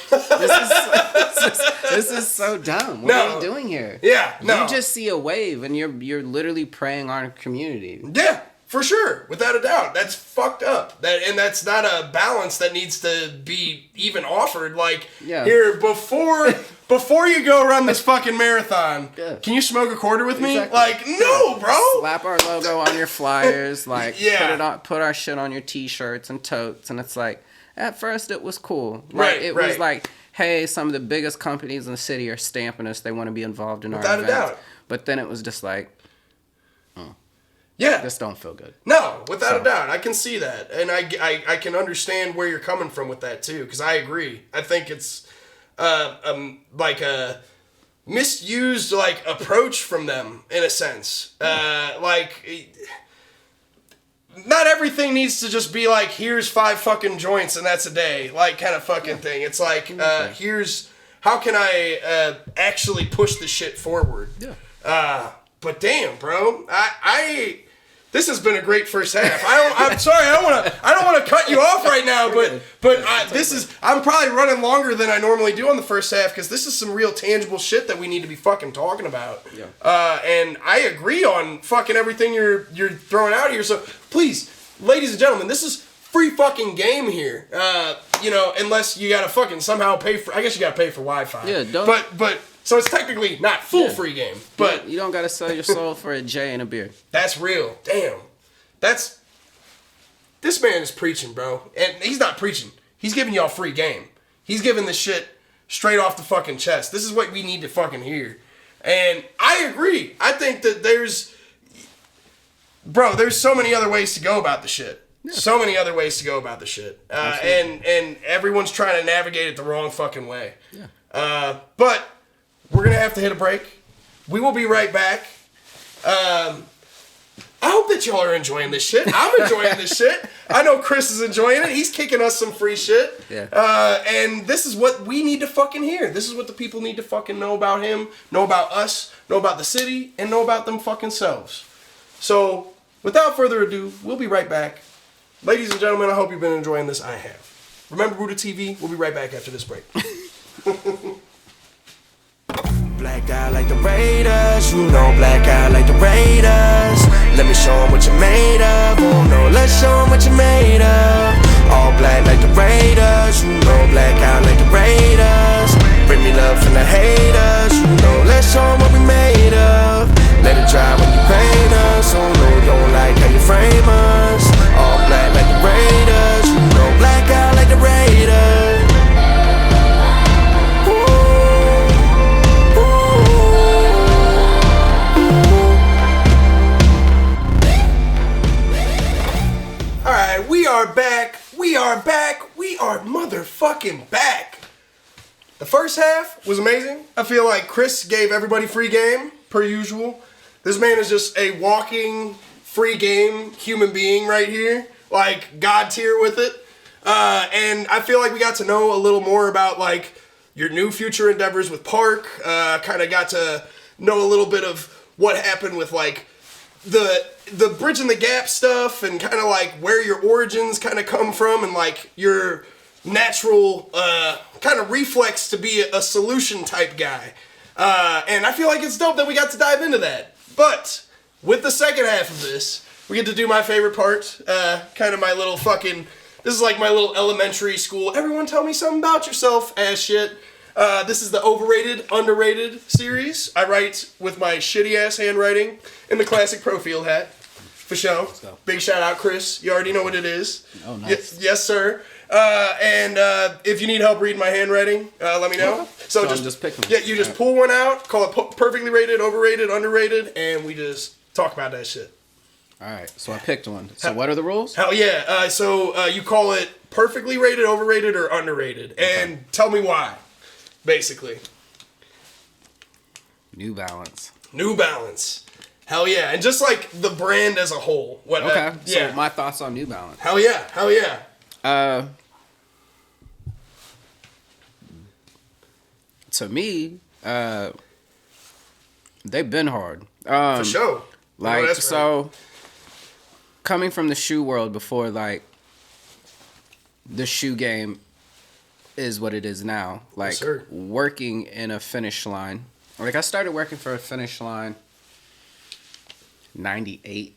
This is so dumb. What are you doing here? Yeah, no. You just see a wave and you're literally preying on a community. Yeah, for sure, without a doubt. That's fucked up. That's not a balance that needs to be even offered. Like, here, before you go run this fucking marathon, can you smoke a quarter with me? Exactly. Like, no, bro. Slap our logo on your flyers, like put our shit on your t-shirts and totes, and it's like, at first it was cool. Like, it was like, hey, some of the biggest companies in the city are stamping us. They want to be involved in our events. Without a doubt. But then it was just like, this don't feel good. No, without a doubt. I can see that. And I can understand where you're coming from with that, too, because I agree. I think it's like a misused approach from them, in a sense. Not everything needs to just be like, here's 5 fucking joints and that's a day, like, kind of fucking thing. It's like, here's, how can I actually push the shit forward? Yeah. But damn, bro, this has been a great first half. I'm sorry, I don't want to cut you off right now, I'm probably running longer than I normally do on the first half because this is some real tangible shit that we need to be fucking talking about. Yeah. And I agree on fucking everything you're throwing out here. So please, ladies and gentlemen, this is free fucking game here. Unless you gotta fucking somehow pay for. I guess you gotta pay for Wi-Fi. Yeah. Don't. But so it's technically not full free game. But you don't gotta sell your soul for a J and a beer. That's real. Damn. This man is preaching, bro. And he's not preaching. He's giving y'all free game. He's giving this shit straight off the fucking chest. This is what we need to fucking hear. And I agree. I think that there's so many other ways to go about the shit. Yeah. So many other ways to go about the shit. And everyone's trying to navigate it the wrong fucking way. Yeah. But we're going to have to hit a break. We will be right back. I hope that y'all are enjoying this shit. I'm enjoying this shit. I know Chris is enjoying it. He's kicking us some free shit. Yeah. And this is what we need to fucking hear. This is what the people need to fucking know about him, know about us, know about the city, and know about them fucking selves. So, without further ado, we'll be right back. Ladies and gentlemen, I hope you've been enjoying this. I have. Remember Buddha TV? We'll be right back after this break. Black guy like the Raiders, you know black guy like the Raiders. Let me show 'em what you're made of, oh no, let's show 'em what you're made of. All black like the Raiders, you know black guy like the Raiders. Bring me love from the haters, you know, let's show 'em what we made of. Let it dry when you paint us, oh no, don't like how you frame us. All black like the Raiders, you know black guy like the Raiders. We are back. We are back. We are motherfucking back. The first half was amazing. I feel like Chris gave everybody free game, per usual. This man is just a walking free game human being right here. Like, God tier with it. And I feel like we got to know a little more about, like, your new future endeavors with Park. Kind of got to know a little bit of what happened with, like, the bridging the gap stuff and kind of like where your origins kind of come from and like your natural kind of reflex to be a solution type guy. And I feel like it's dope that we got to dive into that. But with the second half of this, we get to do my favorite part. Kind of my little fucking, this is like my little elementary school. Everyone tell me something about yourself ass shit. This is the overrated, underrated series. I write with my shitty ass handwriting in the classic Profield hat. For sure. Big shout out, Chris. You already know what it is. Oh, nice. Yes, sir. And if you need help reading my handwriting, let me know. So just pick them. Yeah, you just pull one out, call it perfectly rated, overrated, underrated, and we just talk about that shit. All right. So I picked one. So what are the rules? Hell yeah. So you call it perfectly rated, overrated, or underrated, and tell me why. Basically. New Balance. New Balance. Hell yeah. And just like the brand as a whole. Okay. So my thoughts on New Balance. Hell yeah. Hell yeah. To me, they've been hard. For sure. Like, coming from the shoe world before, like, the shoe game is what it is now. Like, yes, working in a Finish Line. Like, I started working for a Finish Line 98.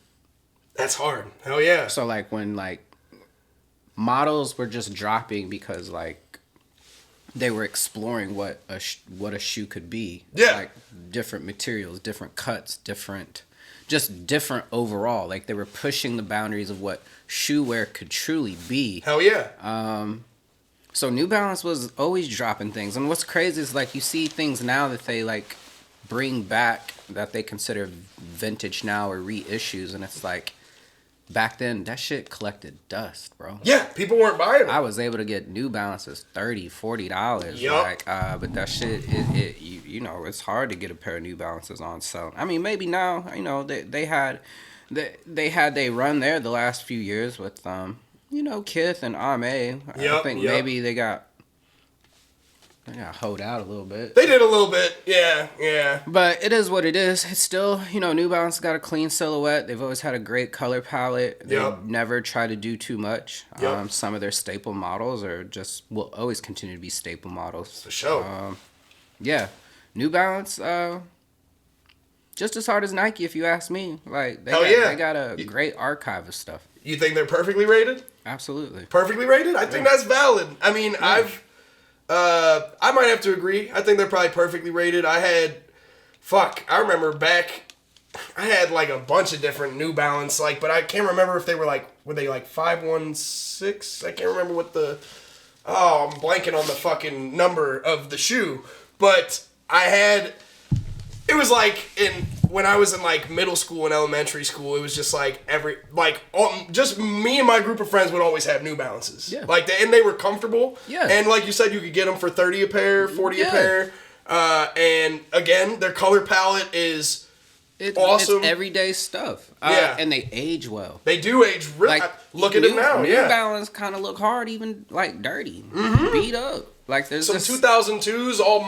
That's hard. Hell yeah. So, like, when, like, models were just dropping because, like, they were exploring what a shoe could be. Yeah. Like, different materials, different cuts, different overall. Like, they were pushing the boundaries of what shoe wear could truly be. Hell yeah. So New Balance was always dropping things. And what's crazy is, like, you see things now that they, like, bring back that they consider vintage now or reissues. And it's like, back then, that shit collected dust, bro. Yeah, people weren't buying them. I was able to get New Balances $30, $40. Yep. Like, but that shit, you know, it's hard to get a pair of New Balances on sale. I mean, maybe now, you know, they had they run there the last few years with you know, Kith and Ame. I think maybe they got They got hoed out a little bit. They did a little bit. Yeah. But it is what it is. It's still, New Balance got a clean silhouette. They've always had a great color palette. They never try to do too much. Some of their staple models will always continue to be staple models. For sure. Yeah. New Balance, just as hard as Nike, if you ask me. Like, they got a great archive of stuff. You think they're perfectly rated? Absolutely. Perfectly rated? I think that's valid. I mean, I might have to agree. I think they're probably perfectly rated. I remember back, I had like a bunch of different New Balance, but I can't remember if they were they 516? I can't remember what I'm blanking on the fucking number of the shoe. But it was when I was in middle school and elementary school, it was just just me and my group of friends would always have New Balances. Yeah. And they were comfortable. Yeah. And like you said, you could get them for 30 a pair, 40 a pair. And again, their color palette is awesome. It's everyday stuff. And they age well. They do age really. Look at it now. New Balance kind of look hard, even dirty, beat up. There's some 2002s all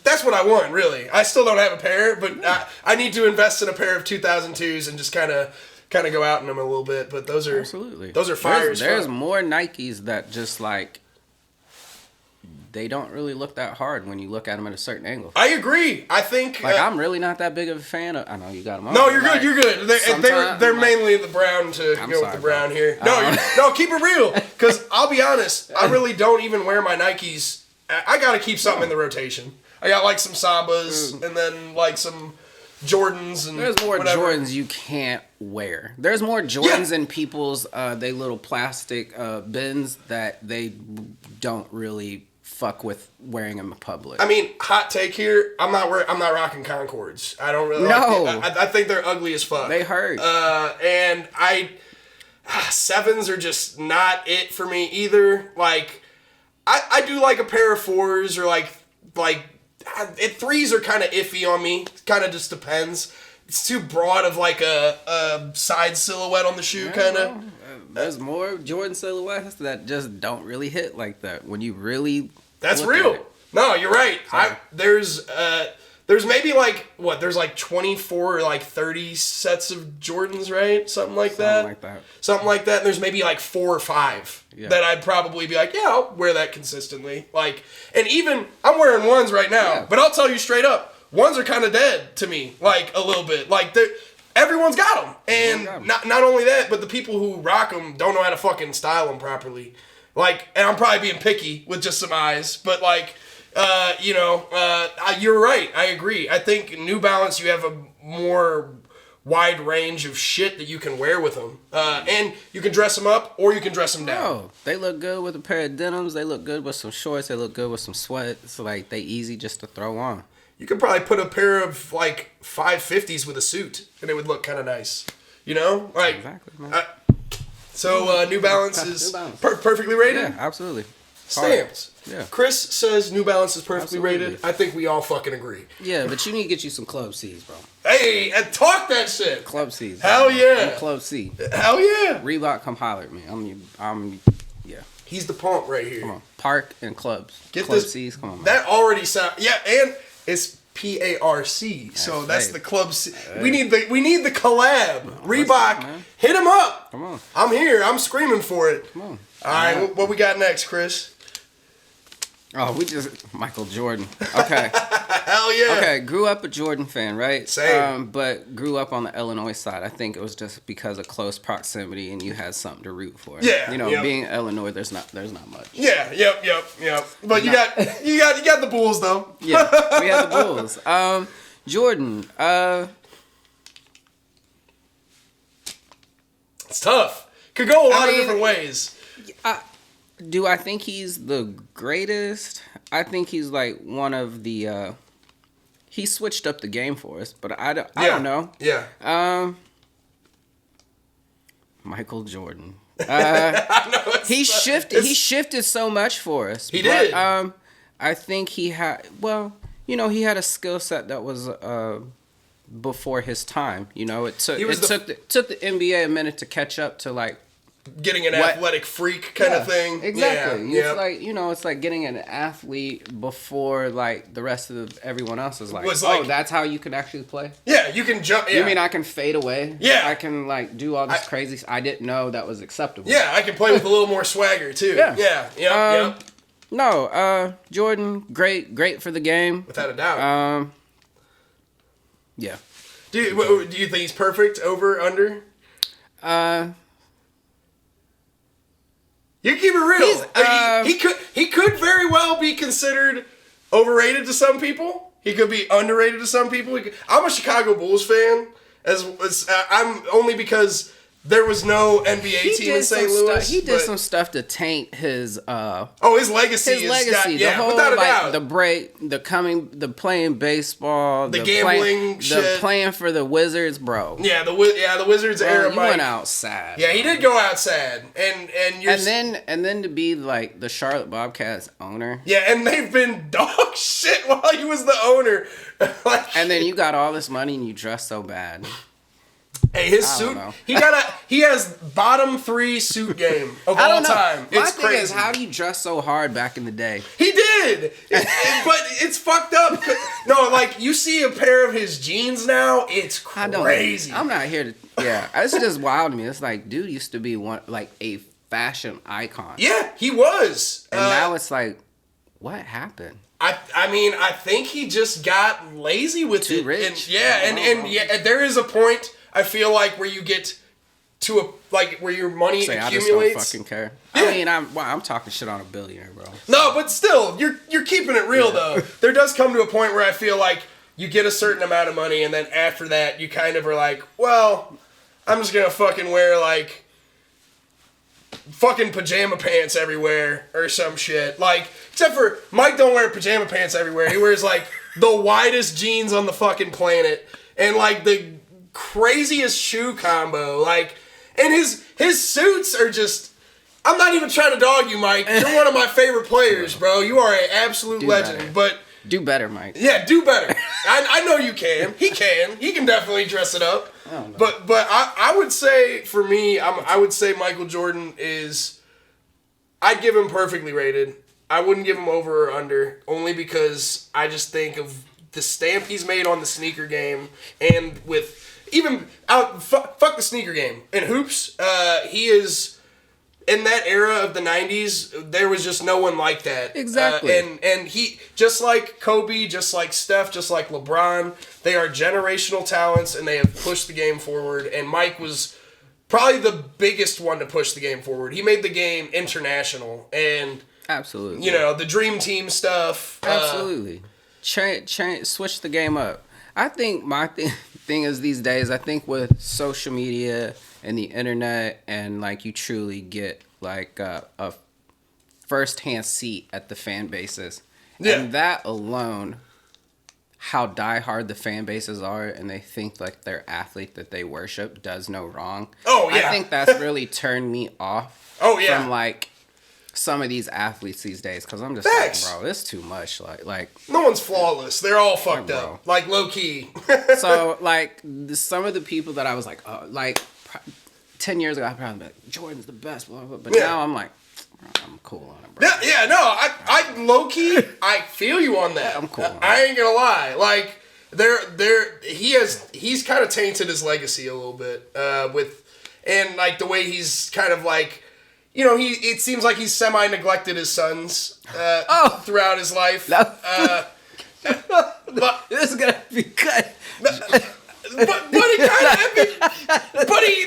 that's what I want, really. I still don't have a pair, but I need to invest in a pair of 2002s and just kind of go out in them a little bit. But those are fires. There's more Nikes that just they don't really look that hard when you look at them at a certain angle. I agree. I think I'm really not that big of a fan of. I know you got them on. No, you're good. You're good. They're mainly the brown with the brown here. No, keep it real. Because I'll be honest, I really don't even wear my Nikes. I gotta keep something in the rotation. I got some Sambas and then some Jordans and there's more whatever. Jordans you can't wear. There's more Jordans in people's they little plastic bins that they don't really fuck with wearing them in public. I mean, hot take here. I'm not rocking Concords. I don't really. No. I think they're ugly as fuck. They hurt. And sevens are just not it for me either. I do like a pair of fours or threes are kind of iffy on me. Kind of just depends. It's too broad of a side silhouette on the shoe, kind of. There's more Jordan silhouettes that just don't really hit like that. When you really that's real. No, you're right. There's maybe there's 24 or 30 sets of Jordans, right? Something like that. Something like that. And there's maybe 4 or 5 that I'd probably be I'll wear that consistently. And even I'm wearing ones right now, but I'll tell you straight up, ones are kind of dead to me, a little bit. Everyone's got them, and not only that, but the people who rock them don't know how to fucking style them properly. And I'm probably being picky with just some eyes, but you're right. I agree. I think New Balance, you have a more wide range of shit that you can wear with them. And you can dress them up or you can dress them down. Oh, they look good with a pair of denims. They look good with some shorts. They look good with some sweats. They easy just to throw on. You could probably put a pair of 550s with a suit and it would look kind of nice. Exactly, man. So New Balance is perfectly rated? Yeah, absolutely. Stamps. Yeah. Chris says New Balance is perfectly rated. I think we all fucking agree. Yeah, but you need to get you some Club C's, bro. Hey, and talk that shit. Club C's. Hell yeah. I'm Club C. Hell yeah. Reebok, come holler at me. Yeah. He's the pump right here. Come on. Park and clubs. Get Club this. C's, come on, man. That already sounds. Yeah, and it's PARC. So that's the Club C. We need the collab. Reebok, hit him up. Come on. I'm here. I'm screaming for it. Come on. All right, what we got next, Chris? Oh, Michael Jordan. Okay. Hell yeah. Okay, grew up a Jordan fan, right? Same. But grew up on the Illinois side. I think it was just because of close proximity and you had something to root for. Yeah. Being Illinois, there's not much. Yeah, yep. But you got the Bulls though. Yeah, we had the Bulls. Jordan. It's tough. Could go a lot of different ways. Do I think he's the greatest? I think he's one of the. He switched up the game for us, but I don't know. Yeah. Michael Jordan. I know, he shifted so much for us. He did. I think he had. Well, he had a skill set that was before his time. It took the NBA a minute to catch up to getting an What? athletic freak kind of thing. Exactly. Yeah. It's like, it's like getting an athlete before like the rest of everyone else is like, Was like- that's how you can actually play? Yeah, you can jump. Yeah. You mean I can fade away? Yeah. I can like do all this crazy. I didn't know that was acceptable. Yeah, I can play with a little more swagger too. Yeah. Yeah. Yeah. Um, No, Jordan, great for the game. Without a doubt. Yeah. Do you think he's perfect? Over, under? You keep it real. He could very well be considered overrated to some people. He could be underrated to some people. I'm a Chicago Bulls fan, as I'm only because there was no NBA team in St. Louis. He did some stuff to taint his his legacy. the whole without a doubt. the playing baseball, The gambling the shit. playing for the Wizards, bro. Yeah, the Wizards era. You Mike. went out sad. Yeah, he did go out sad, and then to be like the Charlotte Bobcats owner. Yeah, and they've been dog shit while he was the owner. And then you got all this money and you dress so bad. Hey, his I suit. don't know. He has bottom 3 suit game of all time. My It's thing crazy. is, how do you dress so hard back in the day? He did, but it's fucked up. No, like you see a pair of his jeans now, it's crazy. I'm not here to. Yeah, it's just wild to me. It's like, dude used to be a fashion icon. Yeah, he was, and now it's like, what happened? I mean, I think he just got lazy with Too it. rich. And there is a point, I feel like, where you get to where your money I just accumulates. don't fucking care. Yeah. I mean, I'm talking shit on a billionaire, bro. No, but still, you're keeping it real though. There does come to a point where I feel like you get a certain amount of money, and then after that, you kind of are like, well, I'm just gonna fucking wear like fucking pajama pants everywhere or some shit. Like, except for Mike don't wear pajama pants everywhere. He wears like the widest jeans on the fucking planet and like the craziest shoe combo. Like, and his suits are just. I'm not even trying to dog you, Mike. You're one of my favorite players, bro. You are an absolute legend. better. But Do better, Mike. yeah, do better. I know you can. He can. He can definitely dress it up. But I would say for me, I would say Michael Jordan is. I'd give him perfectly rated. I wouldn't give him over or under, only because I just think of the stamp he's made on the sneaker game, and with even fuck the sneaker game in hoops. He is. In that era of the 90s, there was just no one like that. Exactly. And he, just like Kobe, just like Steph, just like LeBron, they are generational talents, and they have pushed the game forward. And Mike was probably the biggest one to push the game forward. He made the game international. And, Absolutely. the Dream Team stuff. Absolutely. Switch the game up. I think my thing is these days, I think with social media and the internet, and like you truly get like a first-hand seat at the fan bases. Yeah. And that alone, how diehard the fan bases are, and they think like their athlete that they worship does no wrong. Oh, yeah. I think that's really turned me off. Oh, yeah. From like some of these athletes these days, because I'm just Facts. like, bro, it's too much. Like No one's flawless. They're all fucked bro. up. Like, low-key. so like some of the people that I was like 10 years ago, I probably be like, Jordan's the best, blah, blah, blah. But now I'm like, bro, I'm cool on it, bro. Yeah, no, I low-key, I feel you on that. I'm cool on I ain't gonna lie. Like, he's kind of tainted his legacy a little bit, and like the way he's kind of like, it seems like he's semi-neglected his sons, throughout his life. But This is gonna be good. he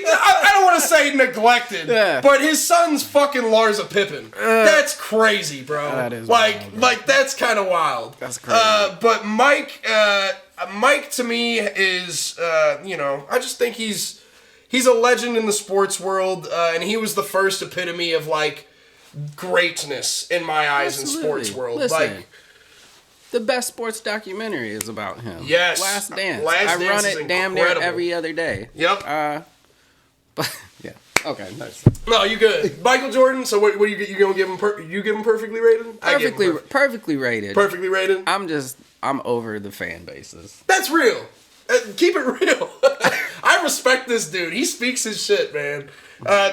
I don't want to say neglected, Yeah. but his son's fucking Larsa Pippen. That's crazy, bro. That is like, wild, bro. like that's kind of wild. That's crazy. But Mike to me is, I just think he's a legend in the sports world, and he was the first epitome of like greatness in my eyes in sports world. Listen, like. The best sports documentary is about him. Yes. Last Dance. Last I Dance run is it damn near incredible. every other day. Yep. But yeah. Okay. Nice. No, you good. Michael Jordan. So what do you gonna give him? You give him perfectly rated? I give him Perfectly rated. perfectly rated. I'm over the fan bases. That's real. Keep it real. I respect this dude. He speaks his shit, man.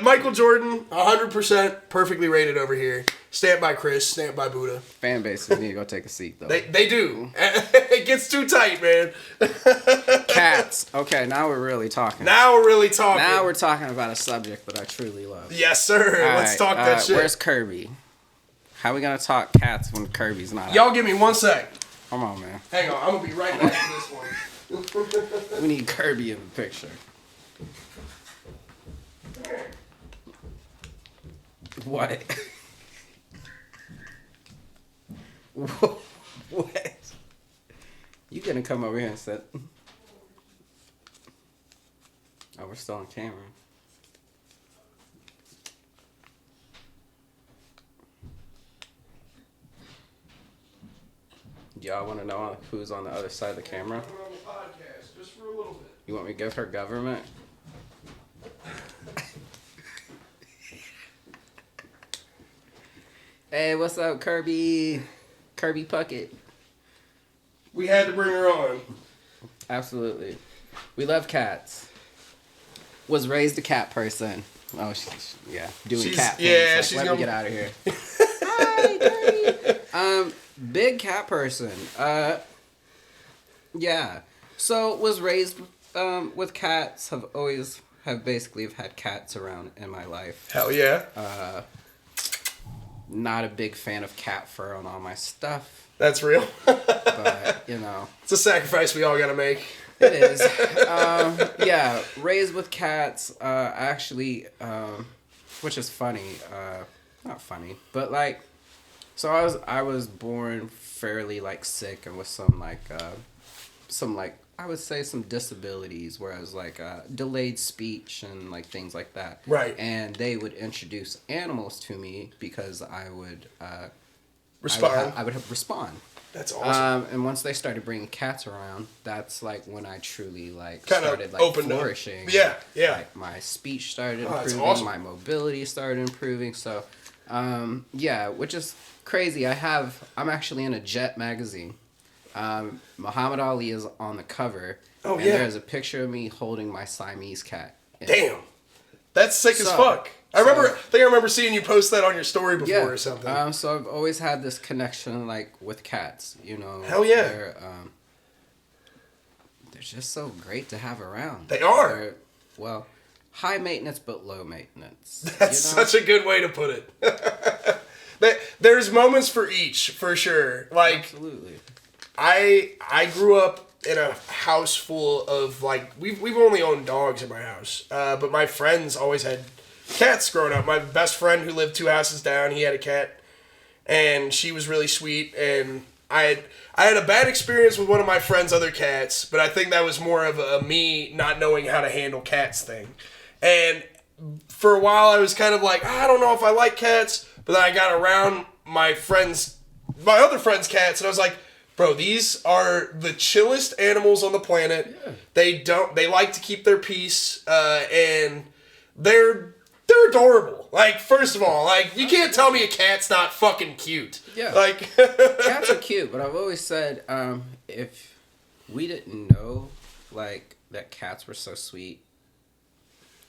Michael Jordan, 100% perfectly rated over here. Stamped by Chris, stamped by Buddha. Fan bases need to go take a seat, though. They do. It gets too tight, man. Cats. Okay, now we're really talking. Now we're really talking. Now we're talking about a subject that I truly love. Yes, sir. All Let's right, talk that shit. Where's Kirby? How we gonna talk cats when Kirby's not Y'all out? give me 1 sec. Come on, man. Hang on, I'm gonna be right back to this one. We need Kirby in the picture. What? What? You gonna come over here and sit? Oh, we're still on camera. Y'all want to know who's on the other side of the camera? On the podcast, just for a little bit. You want me to give her government? Hey, what's up, Kirby? Kirby Puckett. We had to bring her on. Absolutely. We love cats. Was raised a cat person. Oh, yeah. Doing She's- cat things. yeah, Like, she's let gonna- me get out of here. Hi, Kirby. Big cat person. Yeah. So was raised with cats. Have basically had cats around in my life. Hell yeah. Not a big fan of cat fur on all my stuff, That's real. but you know. It's a sacrifice we all gotta make. It is. Yeah, raised with cats. Actually, which is funny. Not funny, but like, so I was born fairly like sick and with some I would say some disabilities, where I was like delayed speech and like things like that. Right. And they would introduce animals to me because I would Respond. I would respond. That's awesome. And once they started bringing cats around, that's like when I truly like Kinda started like opened up. flourishing. Yeah, yeah. Like my speech started that's improving, awesome. my mobility started improving. So, yeah, which is crazy. I'm actually in a Jet magazine. Muhammad Ali is on the cover. Oh, and yeah. There's a picture of me holding my Siamese cat. Damn. That's sick as So- fuck. I remember seeing you post that on your story before or something. So I've always had this connection like with cats, you know. Hell yeah. They're just so great to have around. They are. Well, high maintenance but low maintenance. That's you know? such a good way to put it. There's moments for each, for sure. Like, Absolutely. I grew up in a house full of, like, we've only owned dogs in my house, but my friends always had cats growing up. My best friend who lived 2 houses down, he had a cat, and she was really sweet, and I had a bad experience with one of my friend's other cats, but I think that was more of a me not knowing how to handle cats thing. And for a while I was kind of like, I don't know if I like cats, but then I got around my other friend's cats, and I was like, bro, these are the chillest animals on the planet. Yeah. They like to keep their peace, and they're adorable. Like, first of all, like, you can't tell me a cat's not fucking cute. Yeah. Like, Cats are cute, but I've always said, if we didn't know, like, that cats were so sweet,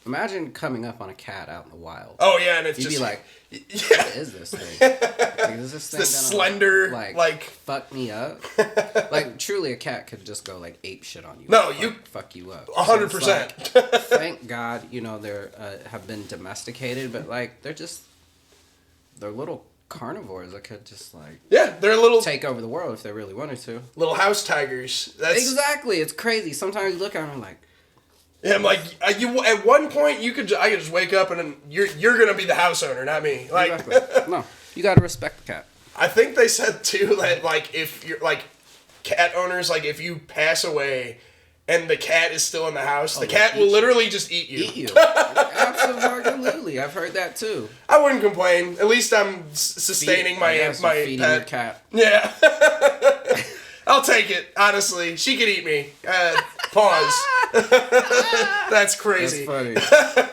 imagine coming up on a cat out in the wild. oh yeah, and it's You'd just be like, yeah. what is this thing? Like, is this thing The gonna, slender, like- fuck me up? Like, truly, a cat could just go, like, ape shit on you. No, Fuck you up. 100%. So it's like, thank God, you know, they're, have been domesticated, but, like, they're little carnivores that could just, like, Yeah, they're little take over the world if they really wanted to. house tigers. That's Exactly. It's crazy. Sometimes you look at them and like, yeah, I'm like, you at one point I could just wake up and then you're gonna be the house owner, not me. Like, exactly. No, you gotta respect the cat. I think they said too that like if you're like cat owners, like if you pass away and the cat is still in the house, the cat will literally just eat you. Eat you. Absolutely. I've heard that too. I wouldn't complain. At least I'm sustaining my feeding your pet. cat. Yeah. I'll take it, honestly. She could eat me. Pause. That's crazy. That's funny.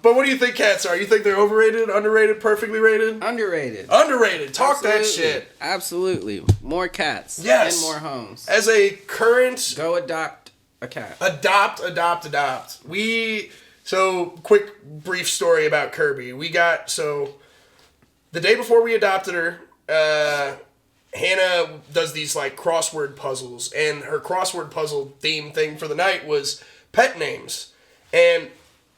But what do you think cats are? You think they're overrated, underrated, perfectly rated? Underrated. Underrated. Talk that Absolutely. shit. Absolutely. More cats. Yes. And more homes. As a current... Go adopt a cat. Adopt. Quick, brief story about Kirby. The day before we adopted her, Hannah does these like crossword puzzles, and her crossword puzzle theme thing for the night was pet names. And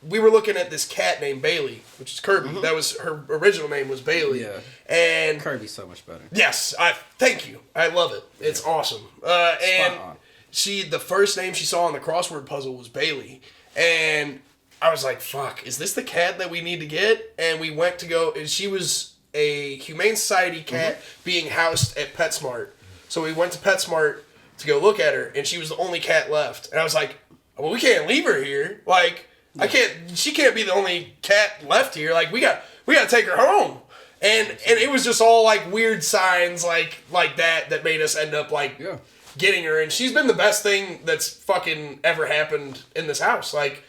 we were looking at this cat named Bailey, which is Kirby. Mm-hmm. That was her original name was Bailey. Yeah. And Kirby's so much better. Yes, thank you. I love it. It's awesome. And the first name she saw on the crossword puzzle was Bailey. And I was like, fuck, is this the cat that we need to get? And we went to go, and she was a Humane Society cat being housed at PetSmart. So we went to PetSmart to go look at her, and she was the only cat left. And I was like, well, we can't leave her here. Like, she can't be the only cat left here. Like, we got to take her home. And it was just all like weird signs like that made us end up getting her. And she's been the best thing that's fucking ever happened in this house. Like,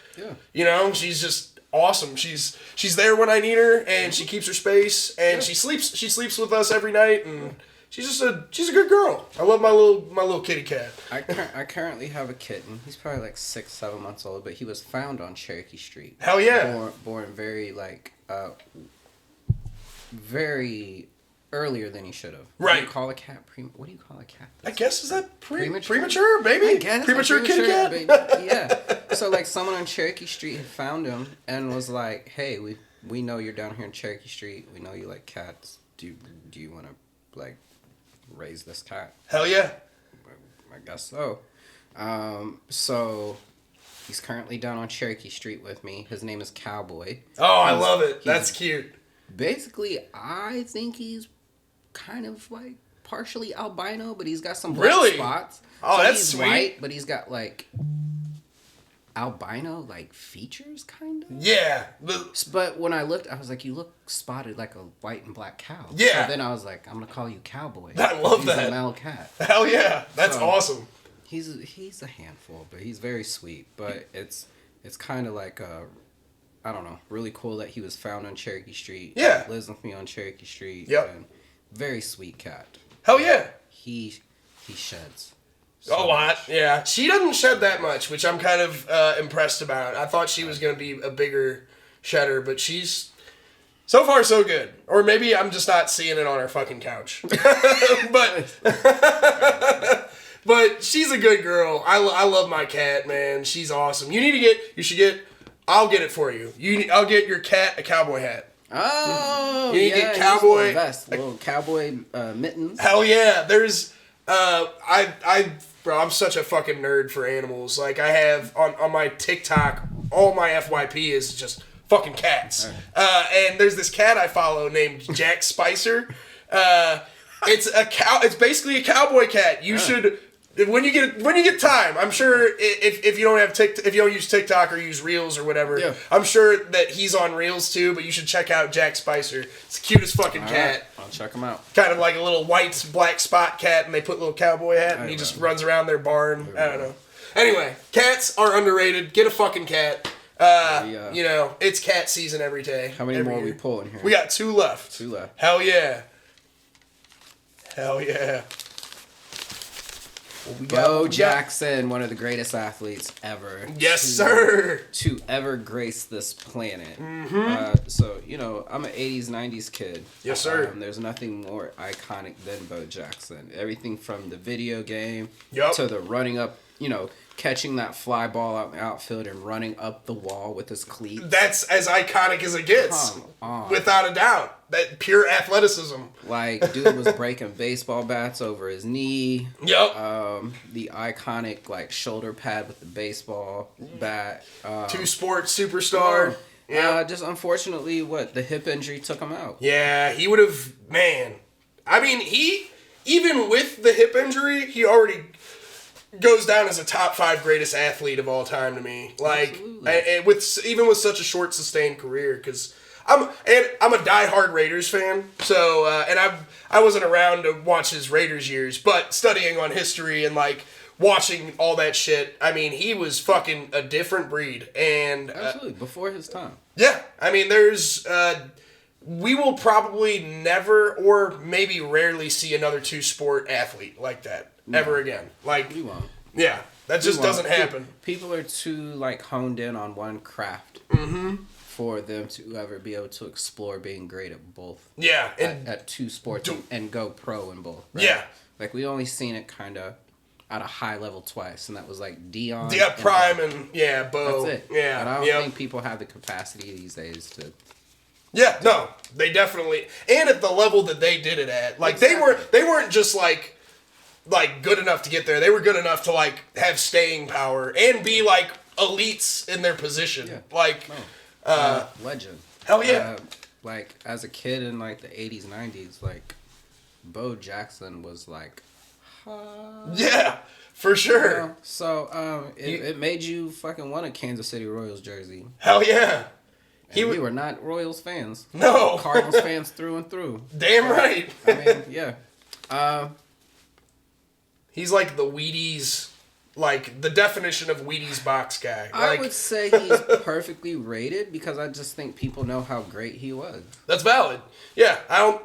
she's just awesome. She's there when I need her, and she keeps her space, and she sleeps with us every night, and she's a good girl. I love my little kitty cat. I currently have a kitten. He's probably like 6-7 months old, but he was found on Cherokee Street. Hell yeah. Born very very earlier than he should have. Right. What do you call a cat? What do you call a cat? I guess is that premature, baby? I guess premature kitty cat. Baby. Yeah. So like someone on Cherokee Street had found him and was like, "Hey, we know you're down here in Cherokee Street. We know you like cats. Do you want to like raise this cat?" Hell yeah. I guess so. So he's currently down on Cherokee Street with me. His name is Cowboy. Oh, I love it. That's cute. Basically, I think he's kind of like partially albino, but he's got some black spots. Oh, so that's he's sweet. White, but he's got like albino like features, kind of. Yeah. But when I looked, I was like, "You look spotted like a white and black cow." Yeah. So then I was like, "I'm gonna call you Cowboy." I love he's that. A male cat. Hell yeah, that's awesome. He's a handful, but he's very sweet. But it's kind of like I don't know, really cool that he was found on Cherokee Street. Yeah. He lives with me on Cherokee Street. Yep. And very sweet cat. Hell yeah. He sheds. A lot, yeah. She doesn't shed that much, which I'm kind of impressed about. I thought she was going to be a bigger shedder, but she's so far so good. Or maybe I'm just not seeing it on her fucking couch. But she's a good girl. I love my cat, man. She's awesome. I'll get it for you. I'll get your cat a cowboy hat. Oh, you need to get cowboy vest, little cowboy mittens. Hell yeah! There's bro, I'm such a fucking nerd for animals. Like I have on my TikTok, all my FYP is just fucking cats. And there's this cat I follow named Jack Spicer. It's basically a cowboy cat. You should. When you get time, I'm sure if you don't have if you don't use TikTok or use Reels or whatever, I'm sure that he's on Reels too. But you should check out Jack Spicer. It's the cutest fucking cat. I'll check him out. Kind of like a little white black spot cat, and they put a little cowboy hat, and he just runs around their barn. I don't know. Anyway, cats are underrated. Get a fucking cat. It's cat season every day. How many more are we pulling here? We got 2 left. Hell yeah. Hell yeah. Bo Jackson, one of the greatest athletes ever. Yes, sir. To ever grace this planet. Mm-hmm. So, I'm an 80s, 90s kid. Yes, sir. There's nothing more iconic than Bo Jackson. Everything from the video game to the running up, catching that fly ball out in the outfield and running up the wall with his cleats. That's as iconic as it gets. Come on. Without a doubt. That pure athleticism. Like, dude was breaking baseball bats over his knee. Yep. The iconic, shoulder pad with the baseball bat. 2-sport superstar. Yeah. Just unfortunately, the hip injury took him out. Yeah, he would have, man. I mean, even with the hip injury, he already goes down as a top 5 greatest athlete of all time to me. Like, and with such a short sustained career, because I'm a diehard Raiders fan. So and I wasn't around to watch his Raiders years, but studying on history and watching all that shit, I mean, he was fucking a different breed. And absolutely before his time. Yeah, I mean, there's we will probably never or maybe rarely see another 2-sport athlete like that ever again. We won't. Yeah, That just doesn't happen. People are too like honed in on one craft for them to ever be able to explore being great at both. Yeah, at two sports and go pro in both. Right? Yeah, like we only seen it kind of at a high level twice, and that was like Dion. Yeah, Prime and Bo. That's it. Yeah, and I don't think people have the capacity these days to. Yeah, no, they definitely, and at the level that they did it at, like they weren't just like good enough to get there. They were good enough to like have staying power and be like elites in their position. Yeah. Like, legend. Hell yeah. Like as a kid in like the 80s, 90s, like Bo Jackson was like, yeah, for sure. You know? So it made you fucking want a Kansas City Royals jersey. Hell yeah. We were not Royals fans. No. Cardinals fans through and through. Damn right. I mean, yeah. He's like the Wheaties, like the definition of Wheaties box guy. I would say he's perfectly rated because I just think people know how great he was. That's valid. Yeah, I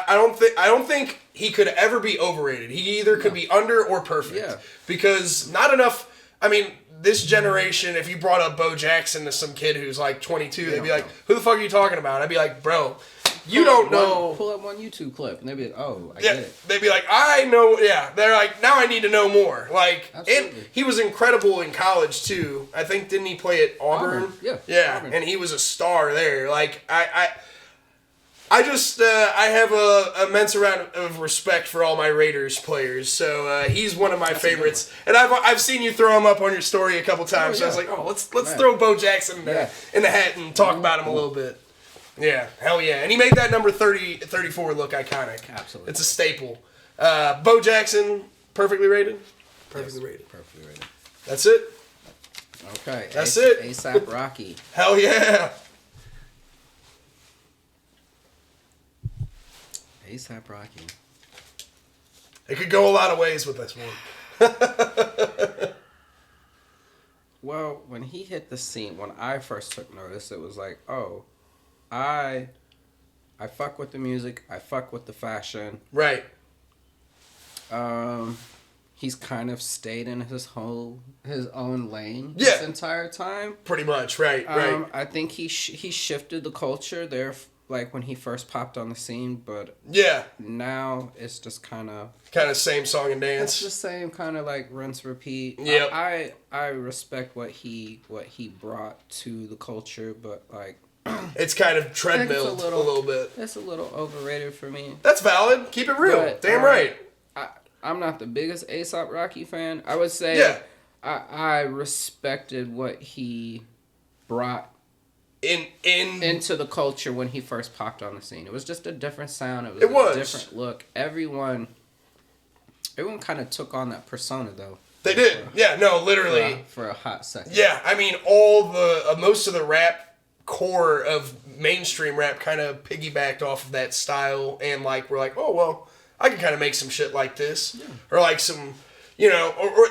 don't think he could ever be overrated. He either could be under or perfect. Yeah. Because not enough. I mean, this generation, if you brought up Bo Jackson to some kid who's like 22, they'd be like, "Who the fuck are you talking about?" I'd be like, "Bro, you don't know." Pull up one YouTube clip, and they'd be like, "Oh, I get it." They'd be like, "I know." Yeah, they're like, "Now I need to know more." Like, absolutely. And he was incredible in college too. I think didn't he play at Auburn? Yeah, Auburn. And he was a star there. Like, I just I have a immense amount of respect for all my Raiders players. So he's one of my favorites, and I've seen you throw him up on your story a couple times. So I was like, oh, let's throw Bo Jackson in the hat and talk about him a little bit. Yeah, hell yeah, and he made that number 34 look iconic. Absolutely, it's a staple. Bo Jackson, perfectly rated. Perfectly rated. Perfectly rated. That's it. Okay, that's it. ASAP Rocky. Hell yeah. ASAP Rocky. It could go a lot of ways with this one. Well, when he hit the scene, when I first took notice, it was like, oh, I fuck with the music, I fuck with the fashion. Right. He's kind of stayed in his own lane this entire time. Pretty much, right. I think he shifted the culture there. Like when he first popped on the scene, but now it's just kind of same song and dance. It's the same kind of like rinse repeat. Yeah, I respect what he brought to the culture, but like it's kind of treadmilled a little bit. It's a little overrated for me. That's valid. Keep it real. But, damn right. I'm not the biggest A$AP Rocky fan. I would say I respected what he brought into the culture when he first popped on the scene. It was just a different sound. It was a different look. Everyone kind of took on that persona though. They did. Literally for a hot second. Yeah, I mean all the most of the rap core of mainstream rap kind of piggybacked off of that style, and like we're like, oh well, I can kind of make some shit like this, or like some, or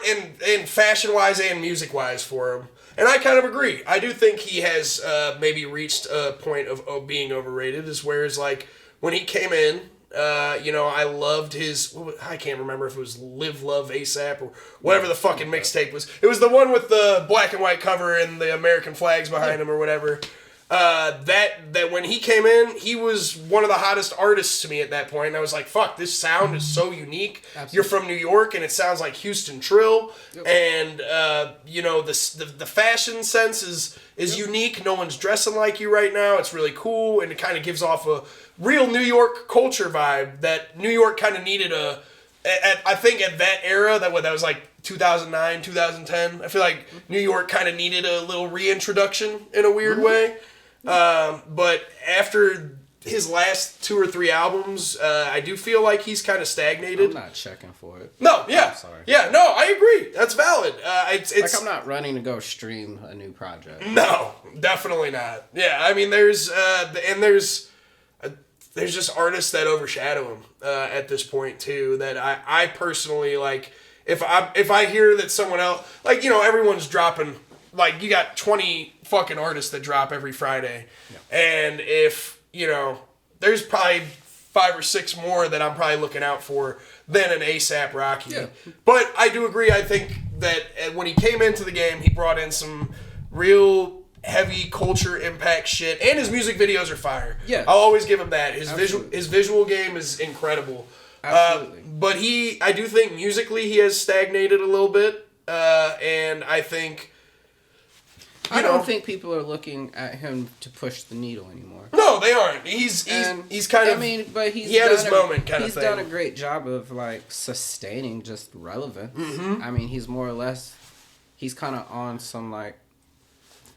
in fashion wise and music wise for him. And I kind of agree. I do think he has maybe reached a point of being overrated. Whereas like when he came in, I loved his. I can't remember if it was Live Love ASAP or whatever the fucking mixtape was. It was the one with the black and white cover and the American flags behind him or whatever. That when he came in, he was one of the hottest artists to me at that point. And I was like, fuck, this sound is so unique. Absolutely. You're from New York and it sounds like Houston Trill. Yep. And, the fashion sense is unique. No one's dressing like you right now. It's really cool. And it kind of gives off a real New York culture vibe that New York kind of needed I think at that era, that was like 2009, 2010, I feel like New York kind of needed a little reintroduction in a weird way. But after his last 2 or 3 albums, I do feel like he's kind of stagnated. I'm not checking for it. No, yeah. I'm sorry. Yeah, no, I agree. That's valid. It's like I'm not running to go stream a new project. No, definitely not. Yeah, I mean, there's just artists that overshadow him at this point too. That I personally like. If I hear that someone else, like, everyone's dropping, like, you got 20 fucking artists that drop every Friday, and if there's probably 5 or 6 more that I'm probably looking out for than an A$AP Rocky. Yeah. But I do agree. I think that when he came into the game, he brought in some real heavy culture impact shit, and his music videos are fire. Yeah. I'll always give him that. Absolutely. His visual game is incredible. Absolutely. But I do think musically he has stagnated a little bit, and I think. I don't think people are looking at him to push the needle anymore. No, they aren't. He's kind of. I mean, but he had his moment kind of thing. He's done a great job of like sustaining just relevance. I mean, he's more or less. He's kind of on some like.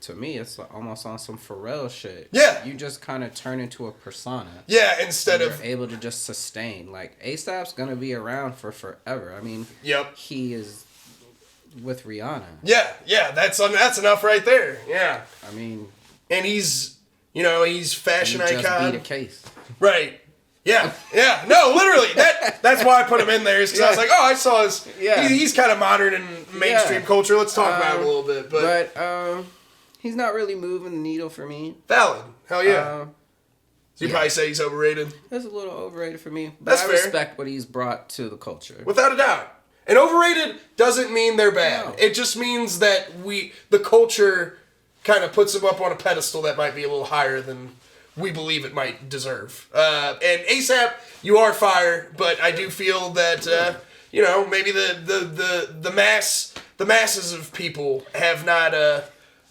To me, it's like almost on some Pharrell shit. Yeah. You just kind of turn into a persona. Yeah, instead of you're able to just sustain. Like A$AP's gonna be around for forever. I mean. Yep. He is. With Rihanna. Yeah, that's enough right there. Yeah. I mean, and he's fashion icon. Just beat a case. Right. Yeah. Yeah. No, literally. That's why I put him in there. Is because I was like, I saw his. Yeah. He's kind of modern and mainstream culture. Let's talk about him a little bit. But he's not really moving the needle for me. Valid. Hell yeah. So you probably say he's overrated. That's a little overrated for me. But That's I fair. respect what he's brought to the culture. Without a doubt. And overrated doesn't mean they're bad. No. It just means that the culture kind of puts them up on a pedestal that might be a little higher than we believe it might deserve. And A$AP, you are fire, but I do feel that maybe the masses of people have not.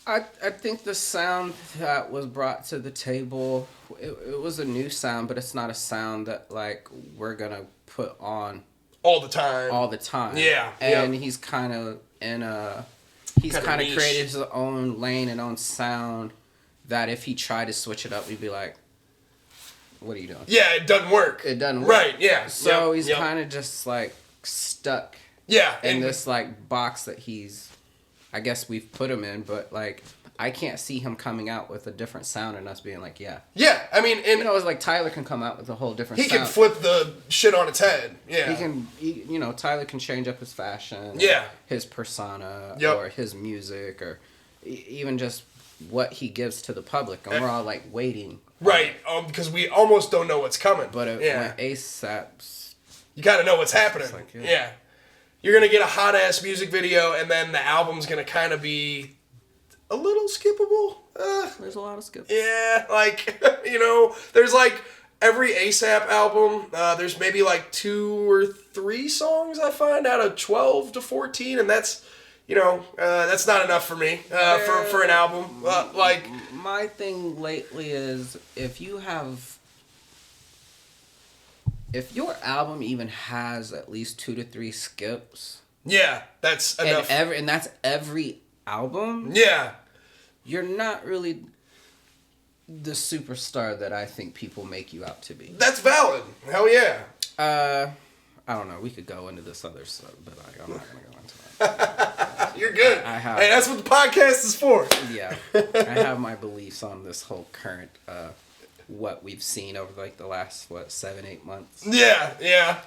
I think the sound that was brought to the table, it was a new sound, but it's not a sound that like we're gonna put on. All the time. Yeah. And he's kind of he's kind of created his own lane and own sound that if he tried to switch it up, we'd be like, what are you doing? Yeah, it doesn't work. It doesn't work. Right, yeah. So he's kind of just like stuck in this like box that I guess we've put him in, but like I can't see him coming out with a different sound and us being like, yeah. Yeah, I mean, and it's like Tyler can come out with a whole different sound. He can flip the shit on its head. Yeah. Tyler can change up his fashion. Yeah. His persona or his music or even just what he gives to the public. And we're all like waiting. Right, because we almost don't know what's coming. But when A$AP's... You gotta know what's happening. Like, yeah. You're gonna get a hot-ass music video and then the album's gonna kind of be... a little skippable. There's a lot of skips. Yeah, like, there's like every A$AP album, there's maybe like 2 or 3 songs I find out of 12 to 14, and that's, that's not enough for me for an album. My thing lately is if your album even has at least 2 to 3 skips. Yeah, that's enough. And that's every album. Yeah. You're not really the superstar that I think people make you out to be. That's valid. Hell yeah. I don't know. We could go into this other stuff, but I'm not going to go into that. You're good. Hey, that's what the podcast is for. Yeah. I have my beliefs on this whole current, what we've seen over like the last, 7-8 months. Yeah.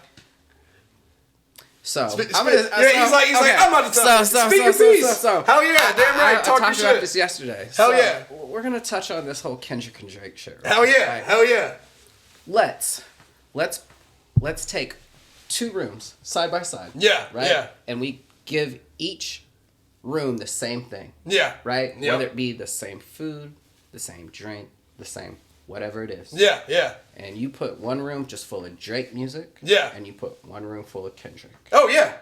So he's like, I'm about to tell you. Speak your piece. Hell yeah, damn right. Talk your shit. I talked about this yesterday. Hell yeah. We're gonna touch on this whole Kendrick and Drake shit. Right? Hell yeah. Hell yeah. Let's take 2 rooms side by side. Yeah. Right. Yeah. And we give each room the same thing. Yeah. Right. Yep. Whether it be the same food, the same drink, the same whatever it is. Yeah. And you put one room just full of Drake music. Yeah. And you put one room full of Kendrick. Oh, yeah.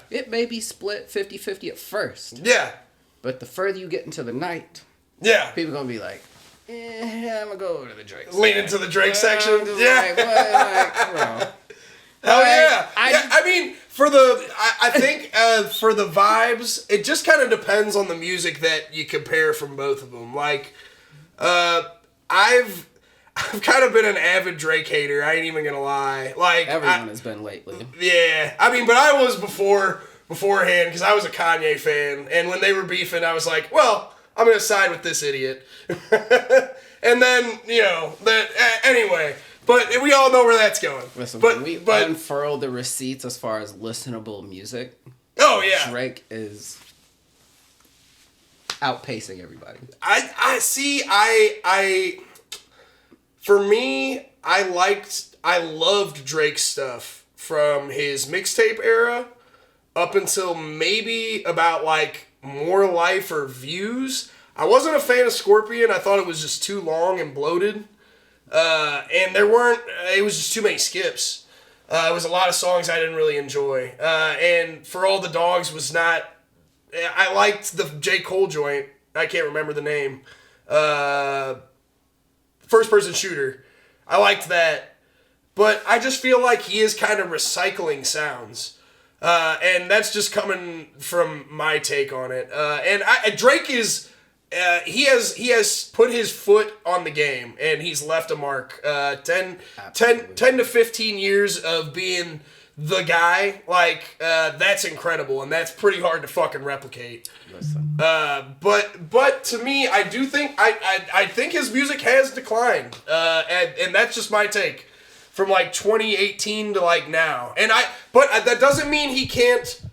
It may be split 50-50 at first. Yeah. But the further you get into the night, people going to be like, I'm going to go over to the Drake section. Lean into the Drake section? Yeah. Well. Hell yeah. I mean, I think for the vibes, it just kind of depends on the music that you compare from both of them. Like, I've kind of been an avid Drake hater. I ain't even gonna lie. Like everyone has been lately. Yeah, I mean, but I was beforehand because I was a Kanye fan, and when they were beefing, I was like, well, I'm gonna side with this idiot. And then anyway. But we all know where that's going. Listen, we unfurled the receipts as far as listenable music. Oh yeah, Drake is outpacing everybody. For me, I loved Drake's stuff from his mixtape era up until maybe about like More Life or Views. I wasn't a fan of Scorpion. I thought it was just too long and bloated. And it was just too many skips. It was a lot of songs I didn't really enjoy. And For All the Dogs was not, I liked the J. Cole joint. I can't remember the name. First Person Shooter. I liked that. But I just feel like he is kind of recycling sounds. And that's just coming from my take on it. Drake is, he has put his foot on the game, and he's left a mark. 10 to 15 years of being the guy, like, that's incredible, and that's pretty hard to fucking replicate. Listen. But to me, I do think, I think his music has declined, and that's just my take. From like 2018 to like now. But that doesn't mean he can't.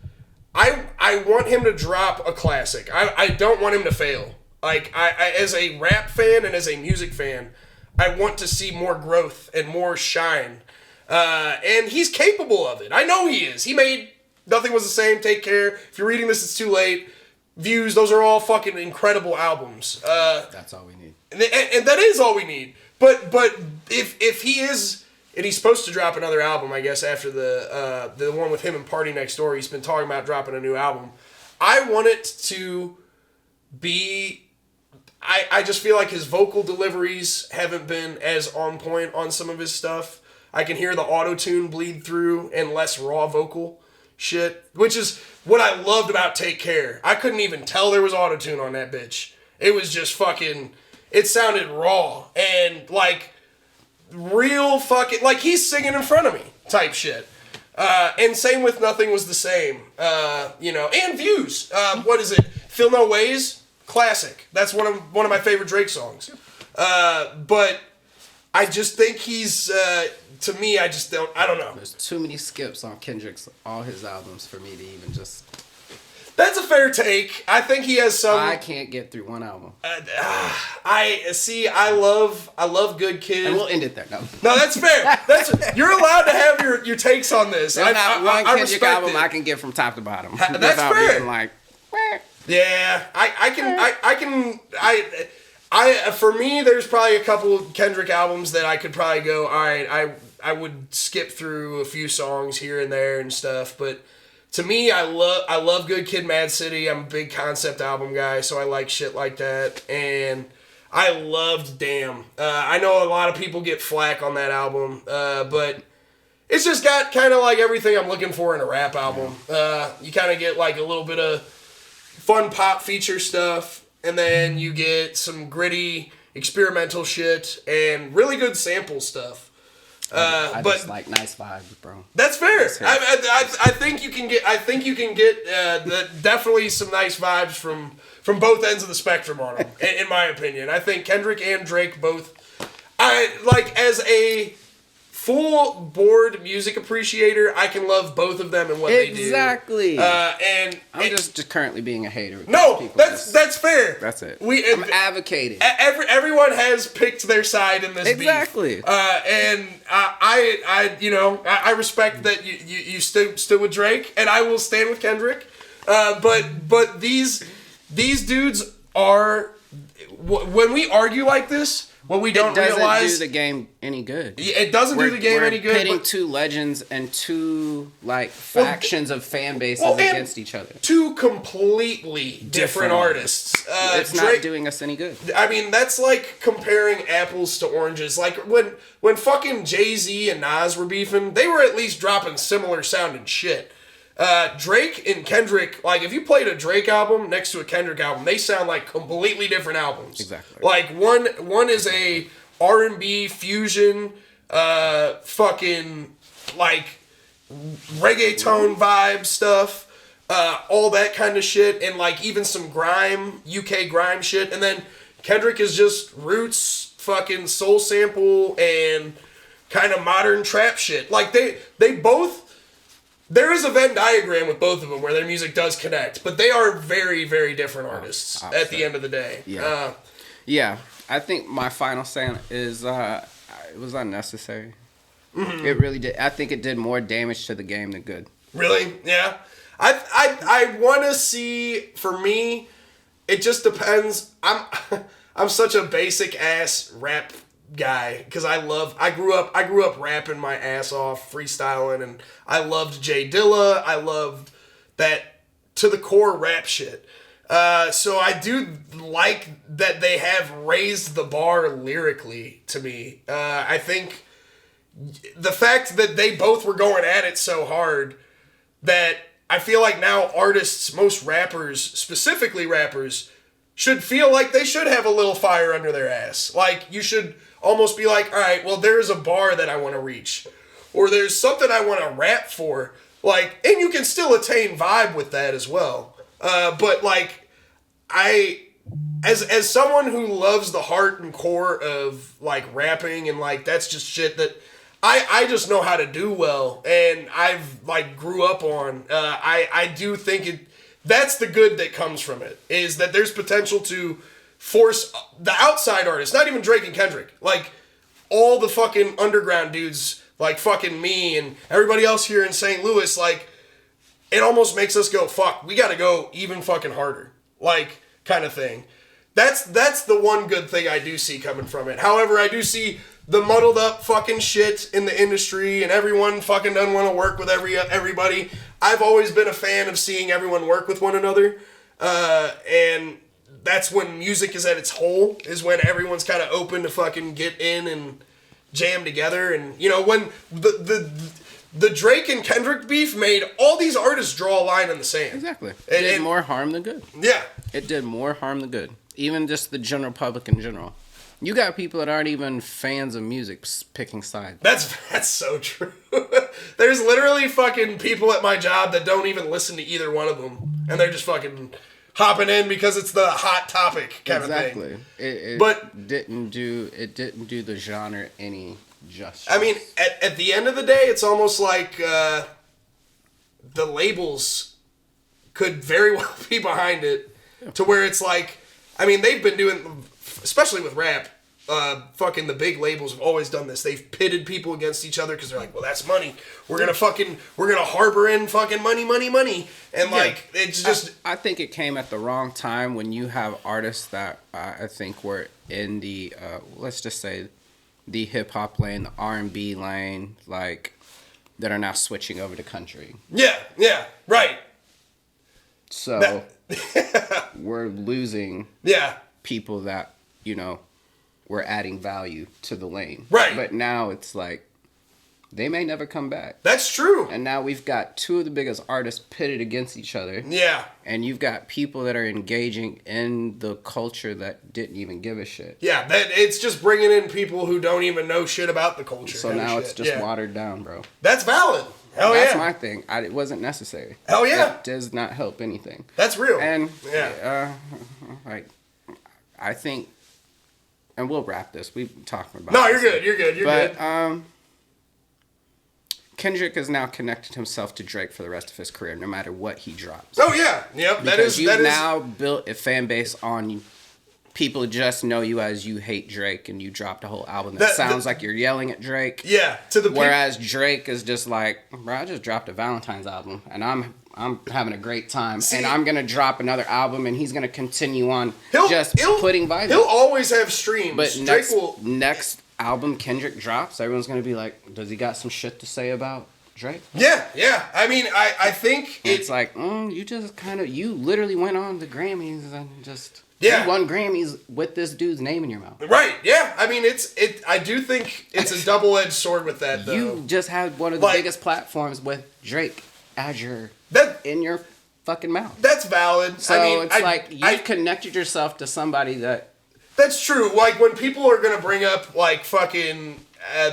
I want him to drop a classic. I don't want him to fail. Like, I as a rap fan and as a music fan, I want to see more growth and more shine. And he's capable of it. I know he is. He made Nothing Was the Same, Take Care. If you're reading this, it's too late. Views, those are all fucking incredible albums. That's all we need. And that is all we need. But if he is... And he's supposed to drop another album, I guess, after the one with him and Party Next Door. He's been talking about dropping a new album. I want it to be... I just feel like his vocal deliveries haven't been as on point on some of his stuff. I can hear the auto-tune bleed through and less raw vocal shit, which is what I loved about Take Care. I couldn't even tell there was auto-tune on that bitch. It was just fucking... It sounded raw and, like... real fucking, like, he's singing in front of me type shit. And same with Nothing Was the Same, and Views. What is it? Feel No Ways? Classic. That's one of my favorite Drake songs. But I just think he's, to me, I don't know. There's too many skips on Kendrick's, all his albums for me to even just... That's a fair take. I think he has some... I can't get through one album. I love Good Kid. And we'll end it there. No, that's fair. You're allowed to have your takes on this. There's not one I Kendrick album I can get from top to bottom. That's fair. Being like, yeah, for me, there's probably a couple Kendrick albums that I could probably go, all right, I would skip through a few songs here and there and stuff, but to me, I love Good Kid, Mad City. I'm a big concept album guy, so I like shit like that. And I loved Damn. I know a lot of people get flack on that album, but it's just got kind of like everything I'm looking for in a rap album. You kind of get like a little bit of fun pop feature stuff, and then you get some gritty experimental shit and really good sample stuff. I just like nice vibes, bro. That's fair. I think you can get definitely some nice vibes from both ends of the spectrum on them. In my opinion, I think Kendrick and Drake both. I like as a full board music appreciator, I can love both of them and what they do. Exactly. And I'm just currently being a hater. No, that's fair. That's it. I'm advocating. Everyone has picked their side in this exactly. beef. And I respect that you stood with Drake, and I will stand with Kendrick. But these dudes are, when we argue like this, what we don't realize... It doesn't do the game any good. It doesn't do the game any good. We're pitting two legends and two, factions of fan bases against each other. Two completely different artists. It's not doing us any good. I mean, that's like comparing apples to oranges. Like, when fucking Jay-Z and Nas were beefing, they were at least dropping similar sounding shit. Drake and Kendrick, like, if you played a Drake album next to a Kendrick album, they sound like completely different albums. Exactly. Like, one is a R&B fusion, fucking, like, reggaeton vibe stuff, all that kind of shit, and, like, even some grime, UK grime shit, and then Kendrick is just roots, fucking soul sample, and kind of modern trap shit. Like, they both... There is a Venn diagram with both of them where their music does connect, but they are very, very different artists at the end of the day. Yeah. Yeah. I think my final say is it was unnecessary. It really did. I think it did more damage to the game than good. Really? Yeah. I want to see. For me, it just depends. I'm such a basic ass rap guy because I grew up rapping my ass off, freestyling, and I loved Jay Dilla. I loved that to the core rap shit. So I do like that they have raised the bar lyrically to me. I think the fact that they both were going at it so hard that I feel like now artists, most rappers, specifically rappers, should feel like they should have a little fire under their ass. Like, you should almost be like, all right, well, there's a bar that I want to reach. Or there's something I want to rap for. Like, and you can still attain vibe with that as well. But, like, as someone who loves the heart and core of, like, rapping and, like, that's just shit that I just know how to do well. And I've, like, grew up on. I do think that's the good that comes from it, is that there's potential to force the outside artists, not even Drake and Kendrick, like all the fucking underground dudes, like fucking me and everybody else here in St. Louis, like it almost makes us go, fuck, we gotta go even fucking harder, like kind of thing. That's the one good thing I do see coming from it. However, I do see the muddled up fucking shit in the industry and everyone fucking doesn't want to work with everybody. I've always been a fan of seeing everyone work with one another. And that's when music is at its whole, is when everyone's kind of open to fucking get in and jam together. And, you know, when the Drake and Kendrick beef made all these artists draw a line in the sand. Exactly. It did more harm than good. Yeah. It did more harm than good. Even just the general public in general. You got people that aren't even fans of music picking sides. That's so true. There's literally fucking people at my job that don't even listen to either one of them. And they're just fucking hopping in because it's the hot topic kind of thing. Exactly. It didn't do the genre any justice. I mean, at the end of the day, it's almost like the labels could very well be behind it, to where it's like, I mean, they've been doing, especially with rap, fucking the big labels have always done this. They've pitted people against each other because they're like, well, that's money. We're gonna harbor in fucking money. And like, it's just. I think it came at the wrong time when you have artists that I think were in the, let's just say, the hip hop lane, the R&B lane, like, that are now switching over to country. Yeah, right. So we're losing people that, you know, we're adding value to the lane. Right. But now it's like, they may never come back. That's true. And now we've got two of the biggest artists pitted against each other. Yeah. And you've got people that are engaging in the culture that didn't even give a shit. Yeah, it's just bringing in people who don't even know shit about the culture. So now it's just watered down, bro. That's valid. That's my thing. It wasn't necessary. Hell yeah. It does not help anything. That's real. And like, I think, and we'll wrap this. We've talked about. No, you're good. You're good. But Kendrick has now connected himself to Drake for the rest of his career, no matter what he drops. Oh yeah, yep. Because you've now built a fan base on people just know you as you hate Drake, and you dropped a whole album that sounds like you're yelling at Drake. Yeah, whereas Drake is just like, bro, I just dropped a Valentine's album, and I'm having a great time, and I'm gonna drop another album, and he's gonna continue on putting vibes. He'll always have streams. But next album Kendrick drops, everyone's gonna be like, does he got some shit to say about Drake? Yeah. I mean, I think it's like, you literally went on the Grammys and just. Yeah. You won Grammys with this dude's name in your mouth. Right, yeah. I mean, I do think it's a double-edged sword with that, though. You just had one of the biggest platforms with Drake as in your fucking mouth. That's valid. So I mean, it's you've connected yourself to somebody that... That's true. Like, when people are going to bring up, like, fucking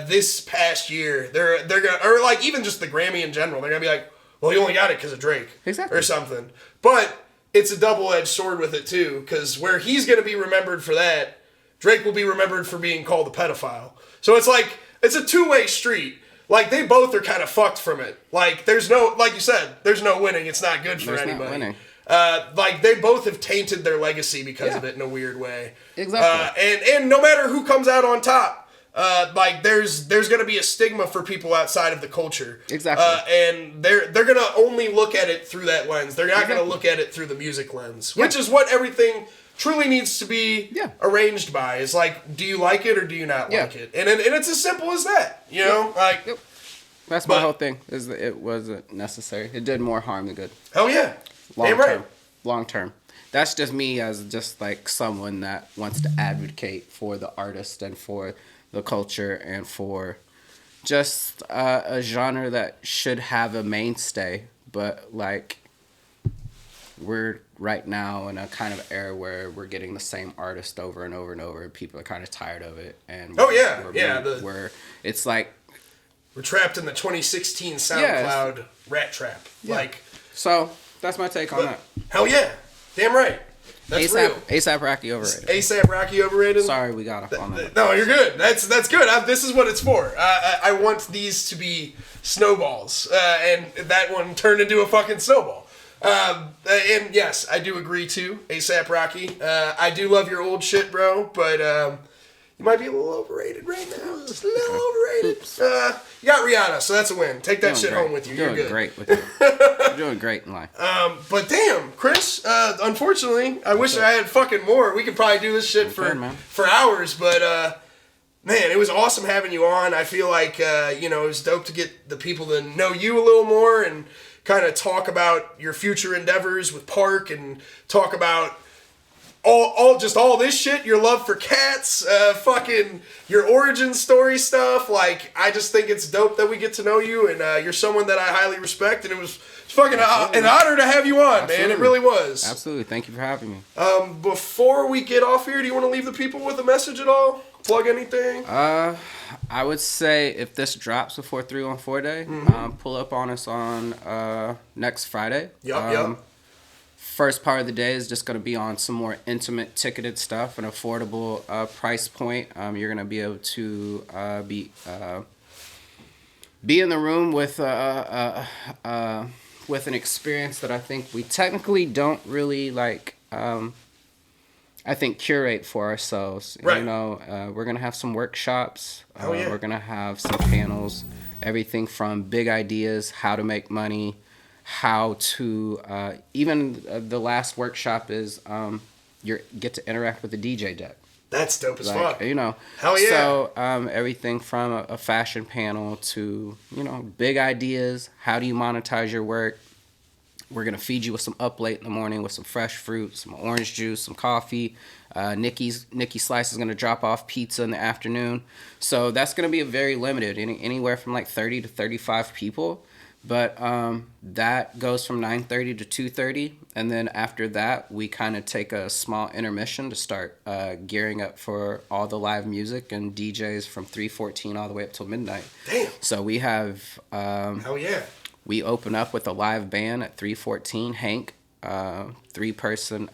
this past year, they're going to... Or, like, even just the Grammy in general, they're going to be like, well, he only got it because of Drake. Exactly. Or something. But... it's a double-edged sword with it, too, because where he's going to be remembered for that, Drake will be remembered for being called a pedophile. So it's like, it's a two-way street. Like, they both are kind of fucked from it. Like, there's no, like you said, there's no winning. It's not good for anybody. Not winning. Like, they both have tainted their legacy because of it in a weird way. Exactly. And no matter who comes out on top, like there's gonna be a stigma for people outside of the culture. Exactly. And they're gonna only look at it through that lens. They're not gonna look at it through the music lens, which is what everything truly needs to be arranged by. Is like, do you like it or do you not like it? And it's as simple as that. You know, like. Yep. That's my whole thing. Is that it wasn't necessary. It did more harm than good. Hell yeah. Long term. That's just me as just like someone that wants to advocate for the artist and for the culture and for just a genre that should have a mainstay. But like we're right now in a kind of era where we're getting the same artist over and over and over. People are kind of tired of it. And it's like. We're trapped in the 2016 SoundCloud rat trap. Yeah. Like, so that's my take on that. Hell yeah, damn right. That's real. ASAP Rocky overrated. ASAP Rocky overrated. Sorry, we got off on that. No, you're good. That's good. This is what it's for. I want these to be snowballs, and that one turned into a fucking snowball. And yes, I do agree too. ASAP Rocky. I do love your old shit, bro, but. You might be a little overrated right now. Just a little overrated. You got Rihanna, so that's a win. Take that shit home with you. You're good. Great with it. You're doing great in life. But damn, Chris, unfortunately, I wish I had fucking more. We could probably do this shit for hours, but man, it was awesome having you on. I feel like it was dope to get the people to know you a little more and kind of talk about your future endeavors with Park and talk about all this shit, your love for cats, fucking your origin story stuff. Like, I just think it's dope that we get to know you, and you're someone that I highly respect, and it was fucking an honor to have you on, man. It really was. Absolutely. Thank you for having me. Before we get off here, do you want to leave the people with a message at all? Plug anything? I would say if this drops before 314 Day, pull up on us on next Friday. Yup. First part of the day is just going to be on some more intimate ticketed stuff, an affordable price point. You're going to be able to be in the room with an experience that I think we technically don't really like. I think curate for ourselves. Right. You know, we're going to have some workshops. Yeah. We're going to have some panels, everything from big ideas, how to make money, how to even the last workshop is you get to interact with the DJ deck. That's dope as fuck. You know. Hell yeah. So everything from a fashion panel to, you know, big ideas. How do you monetize your work? We're gonna feed you with some up late in the morning with some fresh fruit, some orange juice, some coffee. Nikki Slice is gonna drop off pizza in the afternoon. So that's gonna be a very limited, anywhere from like 30 to 35 people. But that goes from 9:30 to 2:30, and then after that, we kind of take a small intermission to start gearing up for all the live music and DJs from 3:14 all the way up till midnight. Damn. So we have hell yeah. We open up with a live band at 3:14. Hank, three person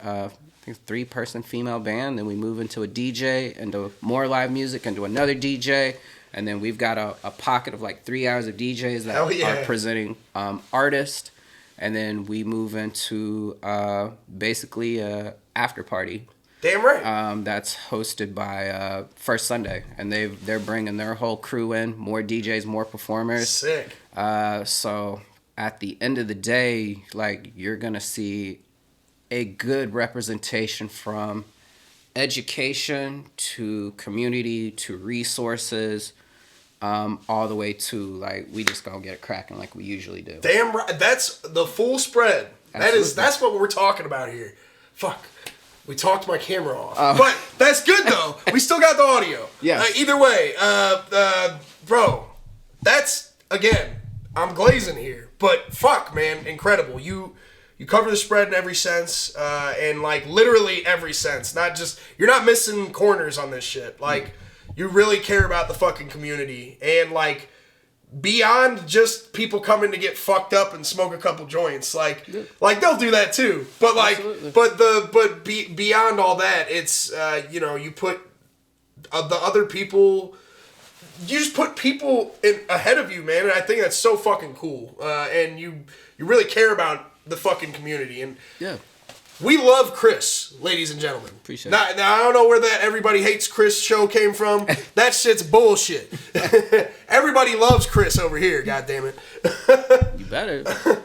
female band. Then we move into a DJ, into more live music, into another DJ. And then we've got a pocket of like 3 hours of DJs that are presenting artists. And then we move into basically a after party. Damn right. That's hosted by First Sunday. And they're bringing their whole crew in. More DJs, more performers. Sick. So at the end of the day, like, you're going to see a good representation from education to community to resources, all the way to like we just gonna get it cracking like we usually do. Damn right, that's the full spread. Absolutely. That's what we're talking about here. Fuck, we talked my camera off, but that's good though. We still got the audio. Yeah. Either way, bro, that's again, I'm glazing here, but fuck, man, incredible. You cover the spread in every sense, and like literally every sense. Not just, you're not missing corners on this shit. Like, you really care about the fucking community, and like beyond just people coming to get fucked up and smoke a couple joints. Like they'll do that too. But like, absolutely. Beyond all that, it's you put the other people. You just put people ahead of you, man, and I think that's so fucking cool. And you really care about the fucking community, and yeah, We love Chris, ladies and gentlemen. Appreciate now, it. Now, I don't know where that everybody hates Chris show came from. That shit's bullshit. Everybody loves Chris over here, goddammit. You better.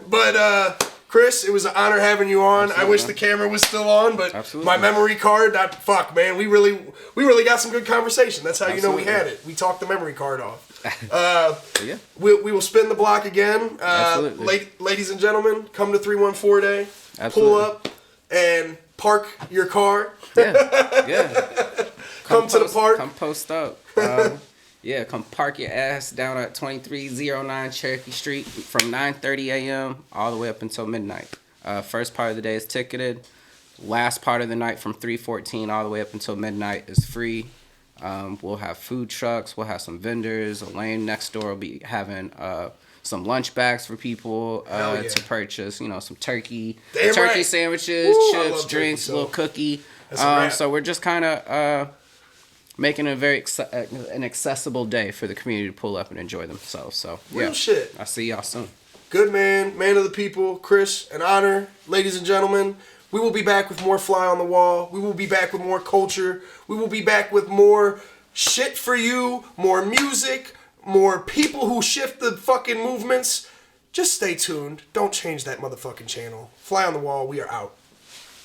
But, Chris, it was an honor having you on. Absolutely, I wish man. the camera was still on, but Absolutely. my memory card, fuck, man, we really got some good conversation. That's how you know we Absolutely. had it. We talked the memory card off. Yeah. We will spin the block again. Absolutely. Ladies and gentlemen, come to 314 Day. Absolutely. Pull up and park your car. Yeah. Come to the park. Come post up. Yeah, come park your ass down at 2309 Cherokee Street from 9:30 a.m. all the way up until midnight. First part of the day is ticketed. Last part of the night from 3:14 all the way up until midnight is free. We'll have food trucks. We'll have some vendors. Elaine next door will be having some lunch bags for people Hell yeah. to purchase. You know, some turkey Damn right. sandwiches, Ooh, I chips, love drinks, turkey, little so cookie. that's a wrap. So we're just kind of making a very an accessible day for the community to pull up and enjoy themselves. So yeah, Real shit. I'll see y'all soon. Good man, man of the people, Chris, an honor. Ladies and gentlemen, we will be back with more Fly on the Wall. We will be back with more culture. We will be back with more shit for you, more music, more people who shift the fucking movements. Just stay tuned. Don't change that motherfucking channel. Fly on the Wall, we are out.